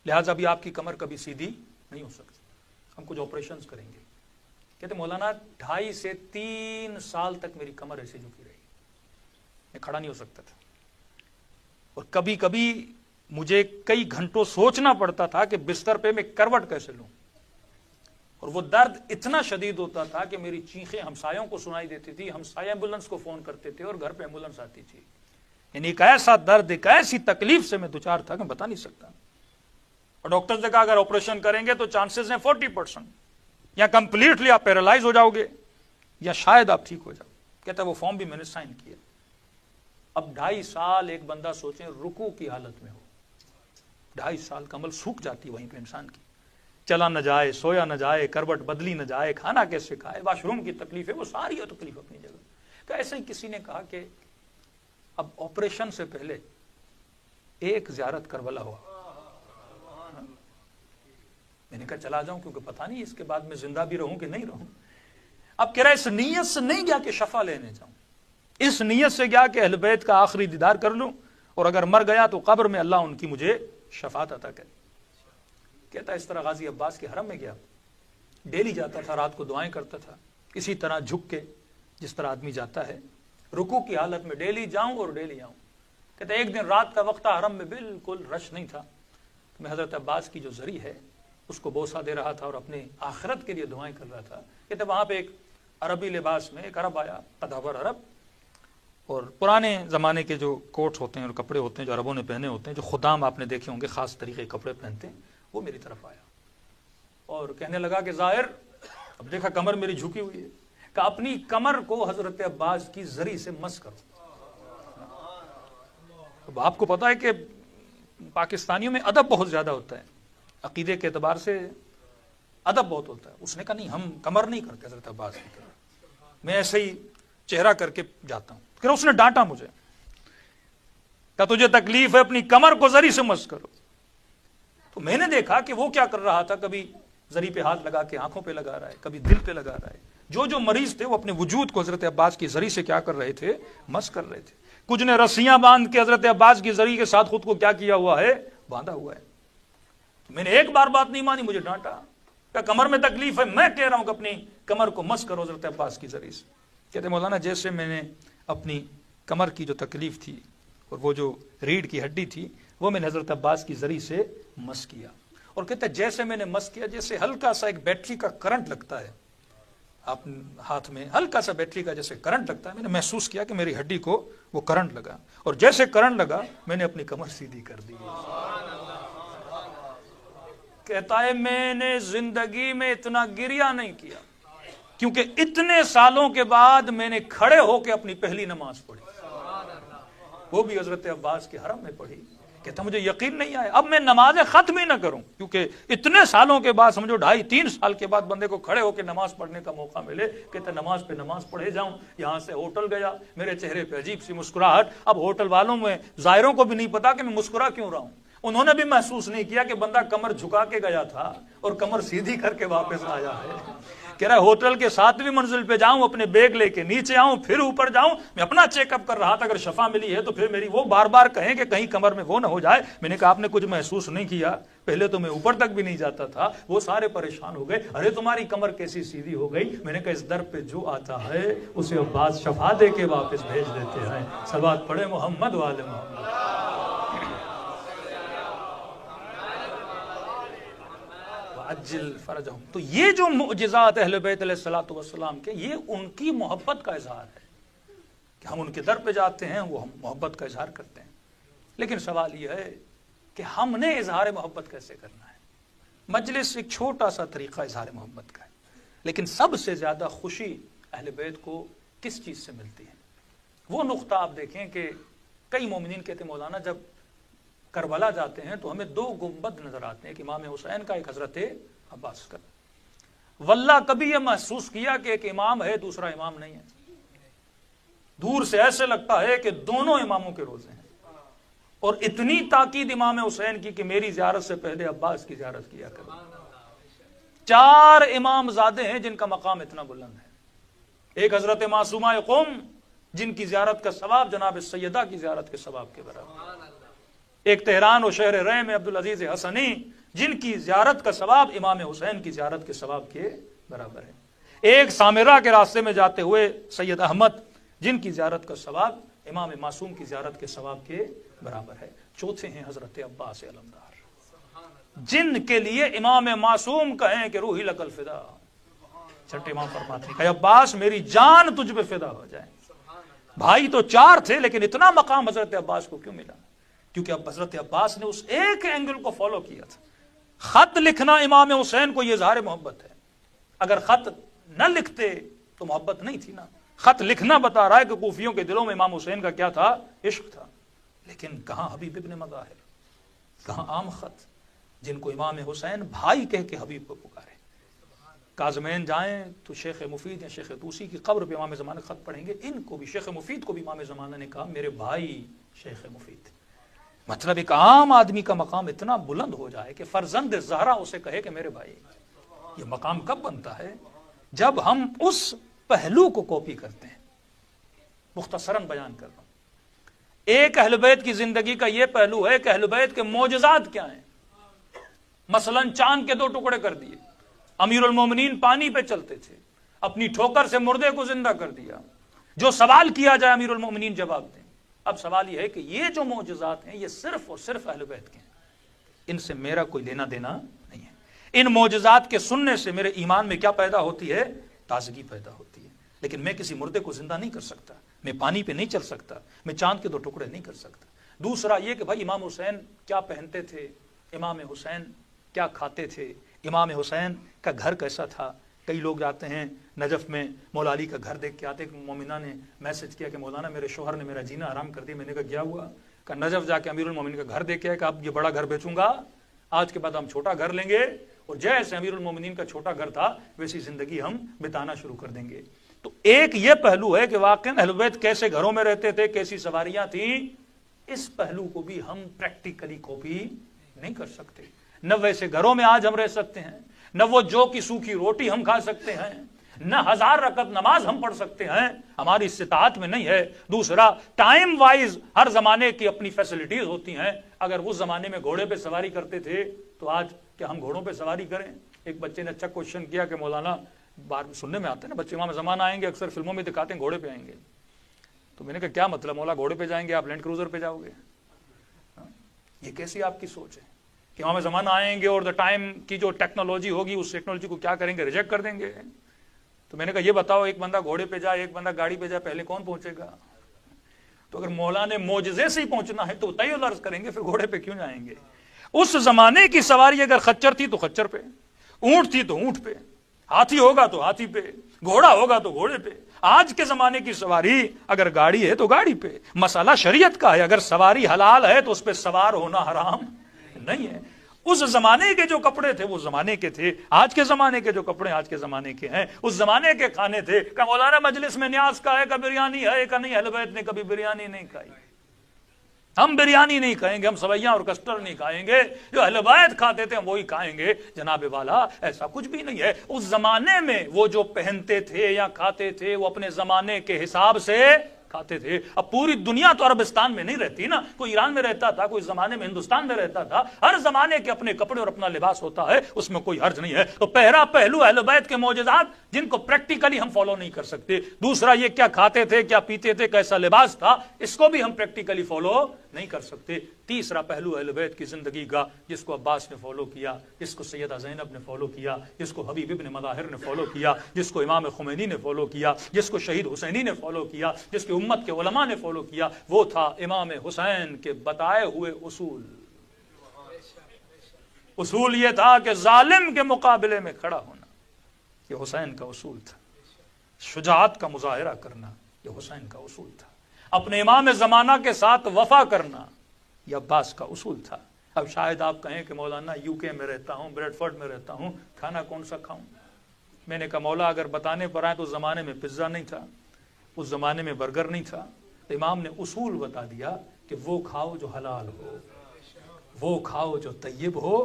S1: لہٰذا ابھی آپ کی کمر کبھی سیدھی نہیں ہو سکتی, ہم کچھ آپریشنز کریں گے. کہتے مولانا 2.5 سے 3 سال تک میری کمر ایسے جھکی رہی, میں کھڑا نہیں ہو سکتا تھا, اور کبھی کبھی مجھے کئی گھنٹوں سوچنا پڑتا تھا کہ بستر پہ میں کروٹ کیسے لوں, اور وہ درد اتنا شدید ہوتا تھا کہ میری چیخیں ہمسایوں کو سنائی دیتی تھی, ہمسائے ایمبولنس کو فون کرتے تھے اور گھر پہ ایمبولنس آتی تھی. یعنی ایک ایسا درد, ایک ایسی تکلیف سے میں دوچار تھا کہ بتا نہیں سکتا. اور ڈاکٹر نے کہا اگر آپریشن کریں گے تو چانسز ہیں 40%, یا کمپلیٹلی آپ پیرالائز ہو جاؤ گے یا شاید آپ ٹھیک ہو جاؤ. کہتا ہے وہ فارم بھی میں نے سائن کیا. اب 2.5 سال ایک بندہ سوچیں رکوع کی حالت میں ہو, 2.5 سال کا عمل سوکھ جاتی وہیں پہ انسان کی, چلا نہ جائے, سویا نہ جائے, کروٹ بدلی نہ جائے, کھانا کیسے کھائے, واش روم کی تکلیف ہے, وہ ساری تکلیف اپنی جگہ. تو ایسے ہی کسی نے کہا کہ اب آپریشن سے پہلے ایک زیارت کربلا ہوا, میں نے کہا چلا جاؤں کیونکہ پتہ نہیں اس کے بعد میں زندہ بھی رہوں کہ نہیں رہوں. اب کہہ رہا اس نیت سے نہیں گیا کہ شفا لینے جاؤں, اس نیت سے گیا کہ اہل بیت کا آخری دیدار کر لوں, اور اگر مر گیا تو قبر میں اللہ ان کی مجھے شفاعت عطا کرے. کہتا اس طرح غازی عباس کے حرم میں گیا, ڈیلی جاتا تھا, رات کو دعائیں کرتا تھا, اسی طرح جھک کے جس طرح آدمی جاتا ہے رکوع کی حالت میں, ڈیلی جاؤں اور ڈیلی آؤں. کہتا ایک دن رات کا وقت تھا, حرم میں بالکل رش نہیں تھا, تو میں حضرت عباس کی جو زری ہے اس کو بوسہ دے رہا تھا اور اپنے آخرت کے لیے دعائیں کر رہا تھا. کہتے وہاں پہ ایک عربی لباس میں ایک عرب آیا, قدابر عرب, اور پرانے زمانے کے جو کوٹس ہوتے ہیں اور کپڑے ہوتے ہیں جو عربوں نے پہنے ہوتے ہیں, جو خدام آپ نے دیکھے ہوں گے خاص طریقے کے کپڑے پہنتے ہیں, وہ میری طرف آیا اور کہنے لگا کہ ظاہر, اب دیکھا کمر میری جھکی ہوئی ہے, کہ اپنی کمر کو حضرت عباس کی زری سے مس کرو. اب آپ کو پتا ہے کہ پاکستانیوں میں ادب بہت زیادہ ہوتا ہے, عقیدے کے اعتبار سے ادب بہت ہوتا ہے. اس نے کہا نہیں, ہم کمر نہیں کرتے حضرت عباس کی طرح, میں ایسے ہی چہرہ کر کے جاتا ہوں. پھر اس نے ڈانٹا مجھے, کہا تجھے تکلیف ہے اپنی کمر کو زری سے مس کرو. تو میں نے دیکھا کہ وہ کیا کر رہا تھا, کبھی زری پہ ہاتھ لگا کے آنکھوں پہ لگا رہا ہے, کبھی دل پہ لگا رہا ہے. جو مریض تھے وہ اپنے وجود کو حضرت عباس کی زری سے کیا کر رہے تھے, مس کر رہے تھے. کچھ نے رسیاں باندھ کے حضرت عباس کی زری کے ساتھ خود کو کیا کیا ہوا ہے, باندھا ہوا ہے. میں نے ایک بار بات نہیں مانی, مجھے ڈانٹا, کہ کمر میں تکلیف ہے, میں کہہ رہا ہوں کہ اپنی کمر کو مس کرو حضرت عباس کی زری سے. کہتے مولانا جیسے میں نے اپنی کمر کی جو تکلیف تھی اور وہ جو ریڑھ کی ہڈی تھی وہ میں نے حضرت عباس کی زری سے مس کیا, اور کہتے جیسے میں نے مس کیا جیسے ہلکا سا ایک بیٹری کا کرنٹ لگتا ہے آپ ہاتھ میں, ہلکا سا بیٹری کا جیسے کرنٹ لگتا ہے, میں نے محسوس کیا کہ میری ہڈی کو وہ کرنٹ لگا, اور جیسے کرنٹ لگا میں نے اپنی کمر سیدھی کر دی. کہتا ہے میں نے زندگی میں اتنا گریہ نہیں کیا, کیونکہ اتنے سالوں کے بعد میں نے کھڑے ہو کے اپنی پہلی نماز پڑھی, وہ بھی حضرت عباس کے حرم میں پڑھی. کہتا مجھے یقین نہیں آیا, اب میں نماز ختم ہی نہ کروں, کیونکہ اتنے سالوں کے بعد سمجھو 2.5-3 سال کے بعد بندے کو کھڑے ہو کے نماز پڑھنے کا موقع ملے. کہتا نماز پہ نماز پڑھے جاؤں. یہاں سے ہوٹل گیا, میرے چہرے پہ عجیب سی مسکراہٹ. اب ہوٹل والوں میں ظاہروں کو بھی نہیں پتا کہ میں مسکرا کیوں رہا ہوں, انہوں نے بھی محسوس نہیں کیا کہ بندہ کمر جھکا کے گیا تھا اور کمر سیدھی کر کے واپس آیا ہے. کہہ رہا ہوٹل کے 7ویں منزل پہ جاؤں, اپنے بیگ لے کے نیچے آؤں, پھر اوپر جاؤں, میں اپنا چیک اپ کر رہا تھا, اگر شفا ملی ہے تو پھر میری وہ بار بار کہیں کہ کہیں کمر میں وہ نہ ہو جائے. میں نے کہا آپ نے کچھ محسوس نہیں کیا, پہلے تو میں اوپر تک بھی نہیں جاتا تھا. وہ سارے پریشان ہو گئے, ارے تمہاری کمر کیسی سیدھی ہو گئی. میں نے کہا اس در پہ جو آتا ہے اسے عباس شفا دے کے واپس بھیج دیتے ہیں. صلوات پڑھے محمد والے محمد. اجل فرجہم. تو یہ جو معجزات اہل بیت علیہ الصلوۃ والسلام کے, یہ ان کی محبت کا اظہار ہے کہ ہم ان کے در پہ جاتے ہیں, وہ ہم محبت کا اظہار کرتے ہیں. لیکن سوال یہ ہے کہ ہم نے اظہار محبت کیسے کرنا ہے. مجلس ایک چھوٹا سا طریقہ اظہار محبت کا ہے, لیکن سب سے زیادہ خوشی اہل بیت کو کس چیز سے ملتی ہے. وہ نقطہ آپ دیکھیں کہ کئی مومنین کہتے ہیں مولانا جب کربلا جاتے ہیں تو ہمیں 2 گنبد نظر آتے ہیں, ایک امام حسین کا, ایک حضرت عباس کا. واللہ کبھی یہ محسوس کیا کہ ایک امام ہے دوسرا امام نہیں ہے. دور سے ایسے لگتا ہے کہ دونوں اماموں کے روزے ہیں, اور اتنی تاکید امام حسین کی کہ میری زیارت سے پہلے عباس کی زیارت کیا کرو. 4 امام زادے ہیں جن کا مقام اتنا بلند ہے. ایک حضرت معصومہ قم جن کی زیارت کا ثواب جناب سیدہ کی زیارت کے ثواب کے برابر. ایک تہران و شہر رے میں عبدالعزیز حسنی جن کی زیارت کا ثواب امام حسین کی زیارت کے ثواب کے برابر ہے. ایک سامرہ کے راستے میں جاتے ہوئے سید احمد جن کی زیارت کا ثواب امام معصوم کی زیارت کے ثواب کے برابر ہے. چوتھے ہیں حضرت عباس علمدار جن کے لیے امام معصوم کہیں کہ روحی لک الفدا. چھٹے امام فرماتے ہیں کہ عباس میری جان تجھ پہ فدا ہو جائے. بھائی تو 4 تھے لیکن اتنا مقام حضرت عباس کو کیوں ملا؟ کیونکہ اب حضرت عباس نے اس ایک اینگل کو فالو کیا تھا. خط لکھنا امام حسین کو یہ اظہار محبت ہے. اگر خط نہ لکھتے تو محبت نہیں تھی نا. خط لکھنا بتا رہا ہے کہ کوفیوں کے دلوں میں امام حسین کا کیا تھا, عشق تھا. لیکن کہاں حبیب ابن مظاہر, کہاں عام خط جن کو امام حسین بھائی کہہ کے حبیب کو پکارے. کاظمین جائیں تو شیخ مفید یا شیخ طوسی کی قبر پہ امام زمانہ خط پڑھیں گے. ان کو بھی شیخ مفید کو بھی امام زمانہ نے کہا میرے بھائی شیخ مفید. مطلب ایک عام آدمی کا مقام اتنا بلند ہو جائے کہ فرزند زہرا اسے کہے کہ میرے بھائی، یہ مقام کب بنتا ہے؟ جب ہم اس پہلو کو کاپی کرتے ہیں۔ مختصراً بیان کر رہا ہوں، ایک اہل بیت کی زندگی کا یہ پہلو ہے کہ اہل بیت کے معجزات کیا ہیں۔ مثلا چاند کے 2 ٹکڑے کر دیے، امیر المومنین پانی پہ چلتے تھے، اپنی ٹھوکر سے مردے کو زندہ کر دیا، جو سوال کیا جائے امیر المومنین جواب دیں۔ اب سوال یہ ہے کہ یہ جو معجزات ہیں یہ صرف اور صرف اہل بیت کے ہیں، ان سے میرا کوئی لینا دینا نہیں ہے۔ ان معجزات کے سننے سے میرے ایمان میں کیا پیدا ہوتی ہے؟ تازگی پیدا ہوتی ہے۔ لیکن میں کسی مردے کو زندہ نہیں کر سکتا، میں پانی پہ نہیں چل سکتا، میں چاند کے 2 ٹکڑے نہیں کر سکتا۔ دوسرا یہ کہ بھائی امام حسین کیا پہنتے تھے، امام حسین کیا کھاتے تھے، امام حسین کا گھر کیسا تھا۔ کئی لوگ جاتے ہیں نجف میں مولا علی کا گھر دیکھ کے آتے، مومنہ نے میسج کیا کہ مولانا میرے شوہر نے میرا جینا حرام کر دیا۔ میں نے کہا کیا ہوا؟ کہ نجف جا کے امیر المومنین کا گھر دیکھ کے آئے کہ اب یہ بڑا گھر بیچوں گا، آج کے بعد ہم چھوٹا گھر لیں گے، اور جیسے امیر المومنین کا چھوٹا گھر تھا ویسی زندگی ہم بتانا شروع کر دیں گے۔ تو ایک یہ پہلو ہے کہ واقعا اہل بیت کیسے گھروں میں رہتے تھے، کیسی سواریاں تھیں، اس پہلو کو بھی ہم پریکٹیکلی کاپی نہیں کر سکتے۔ نہ ویسے گھروں میں آج ہم رہ سکتے ہیں، نہ وہ جو کی سوکھی روٹی ہم کھا سکتے ہیں، نہ 1000 رکعت نماز ہم پڑھ سکتے ہیں، ہماری استطاعت میں نہیں ہے۔ دوسرا ٹائم وائز ہر زمانے کی اپنی فیسلٹیز ہوتی ہیں۔ اگر اس زمانے میں گھوڑے پہ سواری کرتے تھے تو آج کیا ہم گھوڑوں پہ سواری کریں؟ ایک بچے نے اچھا کوشچن کیا کہ مولانا بار سننے میں آتے ہیں نا بچے امام زمان آئیں گے، اکثر فلموں میں دکھاتے ہیں گھوڑے پہ آئیں گے۔ تو میں نے کہا کیا مطلب مولا گھوڑے پہ جائیں گے، آپ لینڈ کروزر پہ جاؤ گے؟ یہ کیسی آپ کی سوچ ہے کہ امام زمان آئیں گے اور دا ٹائم کی جو ٹیکنالوجی ہوگی اس ٹیکنالوجی کو کیا کریں گے، ریجیکٹ کر دیں گے؟ تو میں نے کہا یہ بتاؤ، ایک بندہ گھوڑے پہ جائے، ایک بندہ گاڑی پہ جائے، پہلے کون پہنچے گا؟ تو اگر مولا نے معجزے سے ہی پہنچنا ہے تو تیل عرض کریں گے، پھر گھوڑے پہ کیوں جائیں گے؟ اس زمانے کی سواری اگر خچر تھی تو خچر پہ، اونٹ تھی تو اونٹ پہ، ہاتھی ہوگا تو ہاتھی پہ، گھوڑا ہوگا تو گھوڑے پہ۔ آج کے زمانے کی سواری اگر گاڑی ہے تو گاڑی پہ۔ مسئلہ شریعت کا ہے، اگر سواری حلال ہے تو اس پہ سوار ہونا حرام نہیں ہے۔ اس زمانے کے جو کپڑے تھے وہ زمانے کے تھے، آج کے زمانے کے جو کپڑے آج کے زمانے کے ہیں۔ اس زمانے کے کھانے تھے کہ مولانا مجلس میں نیاز کا ہے کہ بریانی ہے کہ نہیں، اہل بیت نے کبھی بریانی نہیں کھائی۔ ہم بریانی نہیں کھائیں گے، ہم سویاں اور کسٹر نہیں کھائیں گے، جو اہل بیت کھاتے تھے ہم وہی کھائیں گے۔ جناب والا ایسا کچھ بھی نہیں ہے۔ اس زمانے میں وہ جو پہنتے تھے یا کھاتے تھے وہ اپنے زمانے کے حساب سے کھاتے تھے۔ اب پوری دنیا تو عربستان میں نہیں رہتی نا، کوئی ایران میں رہتا تھا، کوئی زمانے میں ہندوستان میں رہتا تھا۔ ہر زمانے کے اپنے کپڑے اور اپنا لباس ہوتا ہے، اس میں کوئی حرج نہیں ہے۔ تو پہلا پہلو اہل بیت کے معجزات جن کو پریکٹیکلی ہم فالو نہیں کر سکتے۔ دوسرا یہ کیا کھاتے تھے، کیا پیتے تھے، کیسا لباس تھا، اس کو بھی ہم پریکٹیکلی فالو نہیں کر سکتے۔ تیسرا پہلو اہل بیت کی زندگی کا جس کو عباس نے فالو کیا، جس کو سیدہ زینب نے فالو کیا، جس کو حبیب ابن مظاہر نے فالو کیا، جس کو امام خمینی نے فالو کیا، جس کو شہید حسینی نے فالو کیا، جس کی امت کے علماء نے فالو کیا، وہ تھا امام حسین کے بتائے ہوئے اصول۔ اصول یہ تھا کہ ظالم کے مقابلے میں کھڑا ہونا، یہ حسین کا اصول تھا۔ شجاعت کا مظاہرہ کرنا، یہ حسین کا اصول تھا۔ اپنے امام زمانہ کے ساتھ وفا کرنا، یہ عباس کا اصول تھا۔ اب شاید آپ کہیں کہ مولانا یو کے میں رہتا ہوں، بریڈ فورڈ میں رہتا ہوں، کھانا کون سا کھاؤں؟ میں نے کہا مولا اگر بتانے پر آئے تو اس زمانے میں پزا نہیں تھا، اس زمانے میں برگر نہیں تھا، تو امام نے اصول بتا دیا کہ وہ کھاؤ جو حلال ہو، وہ کھاؤ جو طیب ہو،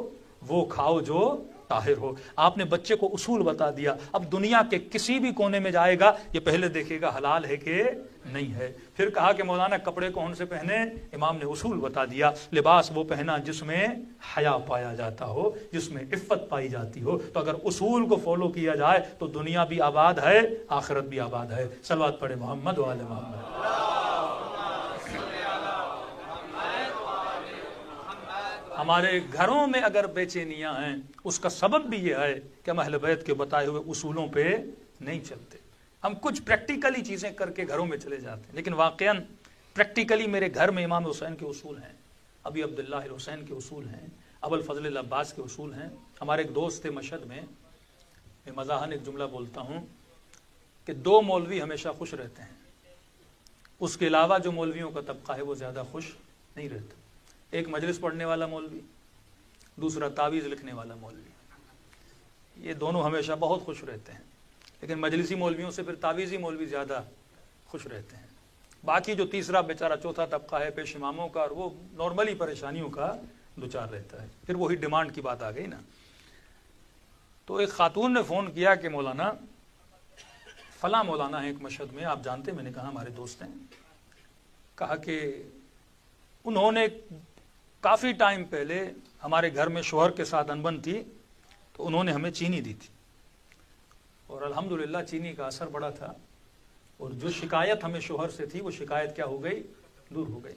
S1: وہ کھاؤ جو طاہر ہو۔ آپ نے بچے کو اصول بتا دیا۔ اب دنیا کے کسی بھی کونے میں جائے گا یہ پہلے دیکھے گا حلال ہے کہ نہیں ہے۔ پھر کہا کہ مولانا کپڑے کون سے پہنے، امام نے اصول بتا دیا، لباس وہ پہنا جس میں حیا پایا جاتا ہو، جس میں عفت پائی جاتی ہو۔ تو اگر اصول کو فالو کیا جائے تو دنیا بھی آباد ہے، آخرت بھی آباد ہے۔ صلوات پڑھے محمد و آل محمد۔ ہمارے گھروں میں اگر بے چینیاں ہیں اس کا سبب بھی یہ ہے کہ ہم اہل بیت کے بتائے ہوئے اصولوں پہ نہیں چلتے۔ ہم کچھ پریکٹیکلی چیزیں کر کے گھروں میں چلے جاتے ہیں، لیکن واقعاً پریکٹیکلی میرے گھر میں امام حسین کے اصول ہیں، ابی عبداللہ الحسین کے اصول ہیں، ابو الفضل العباس کے اصول ہیں۔ ہمارے ایک دوست تھے مشہد میں مزاحن ایک جملہ بولتا ہوں کہ 2 مولوی ہمیشہ خوش رہتے ہیں، اس کے علاوہ جو مولویوں کا طبقہ ہے وہ زیادہ خوش نہیں رہتا۔ ایک مجلس پڑھنے والا مولوی، دوسرا تعویذ لکھنے والا مولوی، یہ دونوں ہمیشہ بہت خوش رہتے ہیں، لیکن مجلسی مولویوں سے پھر تعویذی مولوی زیادہ خوش رہتے ہیں۔ باقی جو تیسرا بیچارہ چوتھا طبقہ ہے پیش اماموں کا، اور وہ نارملی پریشانیوں کا دوچار رہتا ہے. پھر وہی ڈیمانڈ کی بات آ گئی نا. تو ایک خاتون نے فون کیا کہ مولانا فلاں مولانا ہے ایک مشہد میں، آپ جانتے ہیں؟ میں نے کہا ہمارے دوست ہیں. کہا کہ انہوں نے کافی ٹائم پہلے ہمارے گھر میں شوہر کے ساتھ انبن تھی تو انہوں نے ہمیں چینی دی تھی، اور الحمدللہ چینی کا اثر بڑا تھا، اور جو شکایت ہمیں شوہر سے تھی وہ شکایت کیا ہو گئی؟ دور ہو گئی.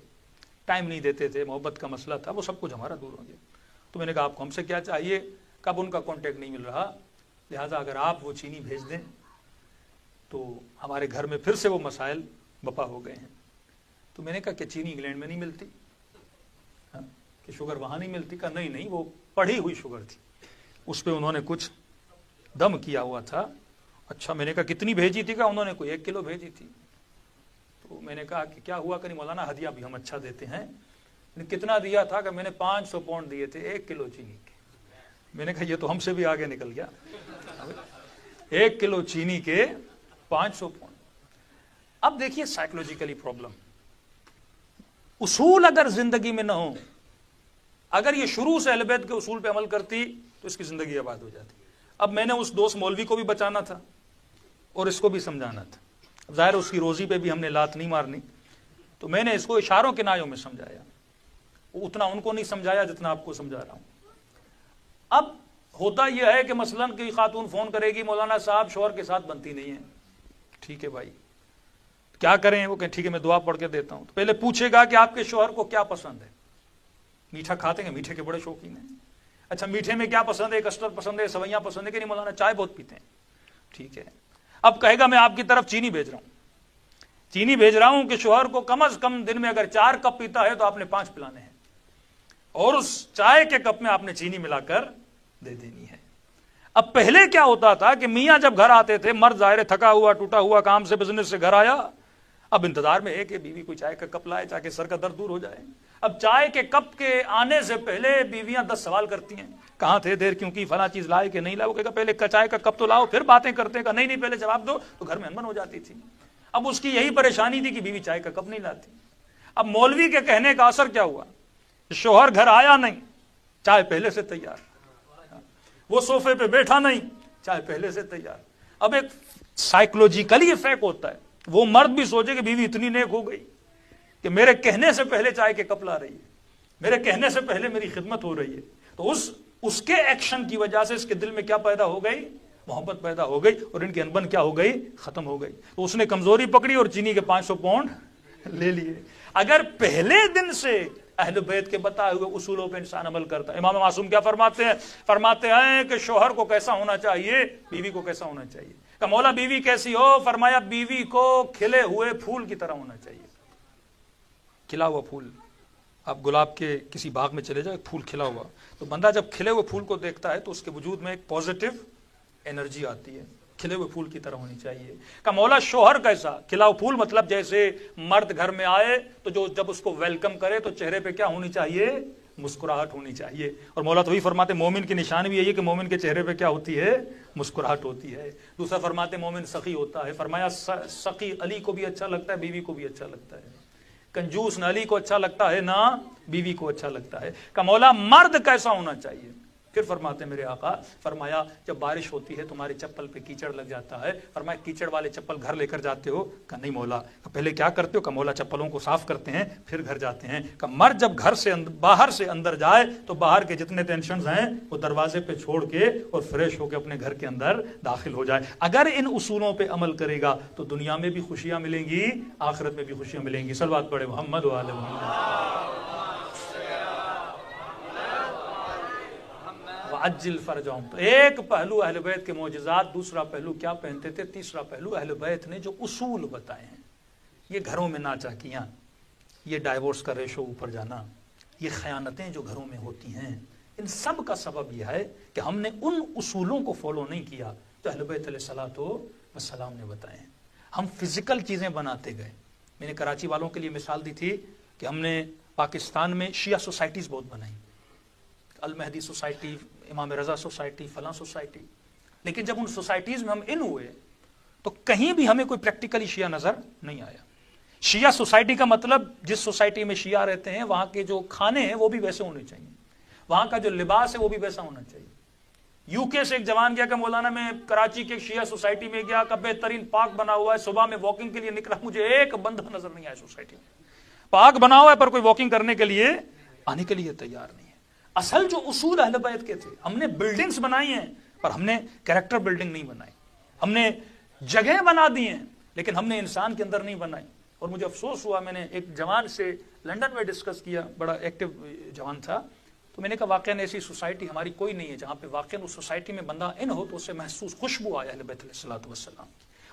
S1: ٹائم نہیں دیتے تھے، محبت کا مسئلہ تھا، وہ سب کچھ ہمارا دور ہو گیا. تو میں نے کہا آپ کو ہم سے کیا چاہیے؟ کب ان کا کانٹیکٹ نہیں مل رہا، لہٰذا اگر آپ وہ چینی بھیج دیں تو ہمارے گھر میں پھر سے وہ مسائل بپا ہو گئے ہیں. تو میں نے کہا کہ چینی انگلینڈ میں نہیں ملتی، کہ شوگر وہاں نہیں ملتی؟ کہا نہیں وہ پڑھی ہوئی شوگر تھی، اس پہ انہوں نے کچھ دم کیا ہوا تھا. اچھا، میں نے کہا کتنی بھیجی تھی؟ کہا انہوں نے کوئی 1 کلو بھیجی تھی. تو میں نے کہا کہ کیا ہوا کہ نہیں مولانا، ہدیہ بھی ہم اچھا دیتے ہیں. کتنا دیا تھا؟ کہ میں نے 500 پاؤنڈ دیے تھے 1 کلو چینی کے. میں نے کہا یہ تو ہم سے بھی آگے نکل گیا، 1 کلو چینی کے 500 پاؤنڈ. اب دیکھیے سائیکولوجیکلی پرابلم. اصول اگر زندگی میں نہ ہو، اگر یہ شروع سے اہل بیت کے اصول پہ عمل کرتی تو اس کی زندگی آباد ہو جاتی. اب میں نے اس دوست مولوی کو بھی بچانا تھا اور اس کو بھی سمجھانا تھا. ظاہر اس کی روزی پہ بھی ہم نے لات نہیں مارنی، تو میں نے اس کو اشاروں کے نایوں میں سمجھایا. اتنا ان کو نہیں سمجھایا جتنا آپ کو سمجھا رہا ہوں. اب ہوتا یہ ہے کہ مثلاً کوئی خاتون فون کرے گی، مولانا صاحب شوہر کے ساتھ بنتی نہیں ہے. ٹھیک ہے بھائی، کیا کریں؟ وہ کہ ٹھیک ہے میں دعا پڑھ کے دیتا ہوں. تو پہلے پوچھے گا کہ آپ کے شوہر کو کیا پسند ہے. میٹھا کھاتے ہیں؟ میٹھے کے بڑے شوقین ہیں. اچھا میٹھے میں کیا پسند ہے؟ کسٹرڈ پسند ہے، سویاں پسند ہے کہ نہیں مولانا؟ چائے بہت پیتے ہیں. ٹھیک ہے. اب کہے گا میں آپ کی طرف چینی بھیج رہا ہوں کہ شوہر کو کم از کم دن میں اگر 4 کپ پیتا ہے تو آپ نے 5 پلانے ہیں، اور اس چائے کے کپ میں آپ نے چینی ملا کر دے دینی ہے. اب پہلے کیا ہوتا تھا کہ میاں جب گھر آتے تھے، مرد ظاہر تھکا ہوا ٹوٹا ہوا کام سے بزنس سے گھر آیا، اب انتظار میں ہے کہ بیوی کوئی چائے کا کپ لائے تاکہ سر کا درد دور ہو جائے. اب چائے کے کپ کے آنے سے پہلے بیویاں 10 سوال کرتی ہیں، کہاں تھے، دیر کیوں کی، فلاں چیز لائے کہ نہیں لائے. وہ کہے گا پہلے چائے کا کپ تو لاؤ پھر باتیں کرتے ہیں. نہیں پہلے جواب دو. تو گھر میں انبن ہو جاتی تھی. اب اس کی یہی پریشانی تھی کہ بیوی چائے کا کپ نہیں لاتی. اب مولوی کے کہنے کا اثر کیا ہوا؟ شوہر گھر آیا نہیں، چائے پہلے سے تیار. وہ صوفے پہ بیٹھا نہیں، چائے پہلے سے تیار. اب ایک سائیکولوجیکلی افیکٹ ہوتا ہے. وہ مرد بھی سوچے کہ بیوی اتنی نیک ہو گئی کہ میرے کہنے سے پہلے چائے کے کپ لا رہی ہے، میرے کہنے سے پہلے میری خدمت ہو رہی ہے. تو اس کے ایکشن کی وجہ سے اس کے دل میں کیا پیدا ہو گئی؟ محبت پیدا ہو گئی، اور ان کی انبن کیا ہو گئی؟ ختم ہو گئی. تو اس نے کمزوری پکڑی اور چینی کے 500 پاؤنڈ لے لیے. اگر پہلے دن سے اہل بیت کے بتائے ہوئے اصولوں پہ انسان عمل کرتا ہے. امام معصوم کیا فرماتے ہیں کہ شوہر کو کیسا ہونا چاہیے، بیوی کو کیسا ہونا چاہیے. کہ مولا بیوی کیسی ہو؟ فرمایا بیوی کو کھلے ہوئے پھول کی طرح ہونا چاہیے. کھلا ہوا پھول، آپ گلاب کے کسی باغ میں چلے جائیں، پھول کھلا ہوا، تو بندہ جب کھلے ہوئے پھول کو دیکھتا ہے تو اس کے وجود میں ایک پازیٹیو انرجی آتی ہے. کھلے ہوئے پھول کی طرح ہونی چاہیے. کہ مولا شوہر کیسا؟ کھلا ہوا پھول مطلب جیسے مرد گھر میں آئے تو جب اس کو ویلکم کرے تو چہرے پہ کیا ہونی چاہیے؟ مسکراہٹ ہونی چاہیے. اور مولا تو وہی فرماتے مومن کی نشانی بھی یہی ہے کہ مومن کے چہرے پہ کیا ہوتی ہے؟ مسکراہٹ ہوتی ہے. دوسرا فرماتے مومن سخی ہوتا ہے. فرمایا سخی علی کو بھی اچھا لگتا ہے، بیوی کو بھی اچھا لگتا ہے. کنجوس نہ علی کو اچھا لگتا ہے نہ بیوی کو اچھا لگتا ہے. کہ مولا مرد کیسا ہونا چاہیے؟ پھر فرماتے میرے آقا، فرمایا جب بارش ہوتی ہے تمہاری چپل پہ کیچڑ لگ جاتا ہے، فرمایا کیچڑ والے چپل گھر لے کر جاتے ہو؟ کہ نہیں مولا. پہلے کیا کرتے ہو؟ کہ مولا چپلوں کو صاف کرتے ہیں پھر گھر جاتے ہیں. کہ مرد جب گھر سے باہر سے اندر جائے تو باہر کے جتنے ٹینشنز ہیں وہ دروازے پہ چھوڑ کے اور فریش ہو کے اپنے گھر کے اندر داخل ہو جائے. اگر ان اصولوں پہ عمل کرے گا تو دنیا میں بھی خوشیاں ملیں گی، آخرت میں بھی خوشیاں ملیں گی. صلوات پڑھے محمد و آل محمد. عجل فرجہم. تو ایک پہلو اہل بیت کے معجزات، دوسرا پہلو کیا پہنتے تھے، تیسرا پہلو اہل بیت نے جو اصول بتائے ہیں. یہ گھروں میں ناچاکیاں، یہ ڈائیورس کا ریشو اوپر جانا، یہ خیانتیں جو گھروں میں ہوتی ہیں، ان سب کا سبب یہ ہے کہ ہم نے ان اصولوں کو فالو نہیں کیا تو اہل بیت علیہ الصلوۃ والسلام نے بتائے ہیں. ہم فزیکل چیزیں بناتے گئے. میں نے کراچی والوں کے لیے مثال دی تھی کہ ہم نے پاکستان میں شیعہ سوسائٹیز بہت بنائی، المہدی سوسائٹی، امام رضا سوسائٹی، فلاں سوسائٹی. لیکن جب ان سوسائٹیز میں ہم ان ہوئے تو کہیں بھی ہمیں کوئی پریکٹیکلی شیعہ نظر نہیں آیا. شیعہ سوسائٹی کا مطلب جس سوسائٹی میں شیعہ رہتے ہیں وہاں کے جو کھانے ہیں وہ بھی ویسے ہونے چاہیے، وہاں کا جو لباس ہے وہ بھی ویسا ہونا چاہیے۔ یو کے سے ایک جوان گیا کہ مولانا میں کراچی کے شیعہ سوسائٹی میں گیا کہ بہترین پارک بنا ہوا ہے، صبح میں واکنگ کے لیے نکلا، مجھے ایک بندہ نظر نہیں آیا سوسائٹی میں، پارک بنا ہوا ہے پر کوئی واکنگ کرنے کے لیے آنے کے لیے تیار نہیں ہے۔ اصل جو اصول اہل بیت کے تھے، ہم نے بلڈنگز بنائی ہیں پر ہم نے کریکٹر بلڈنگ نہیں بنائی، ہم نے جگہیں بنا دی ہیں لیکن ہم نے انسان کے اندر نہیں بنائی۔ اور مجھے افسوس ہوا، میں نے ایک جوان سے لندن میں ڈسکس کیا، بڑا ایکٹیو جوان تھا، تو میں نے کہا واقعاً ایسی سوسائٹی ہماری کوئی نہیں ہے جہاں پہ واقعاً اس سوسائٹی میں بندہ ان ہو تو اسے محسوس خوشبو آئے اہل بیت علیہ الصلوۃ والسلام،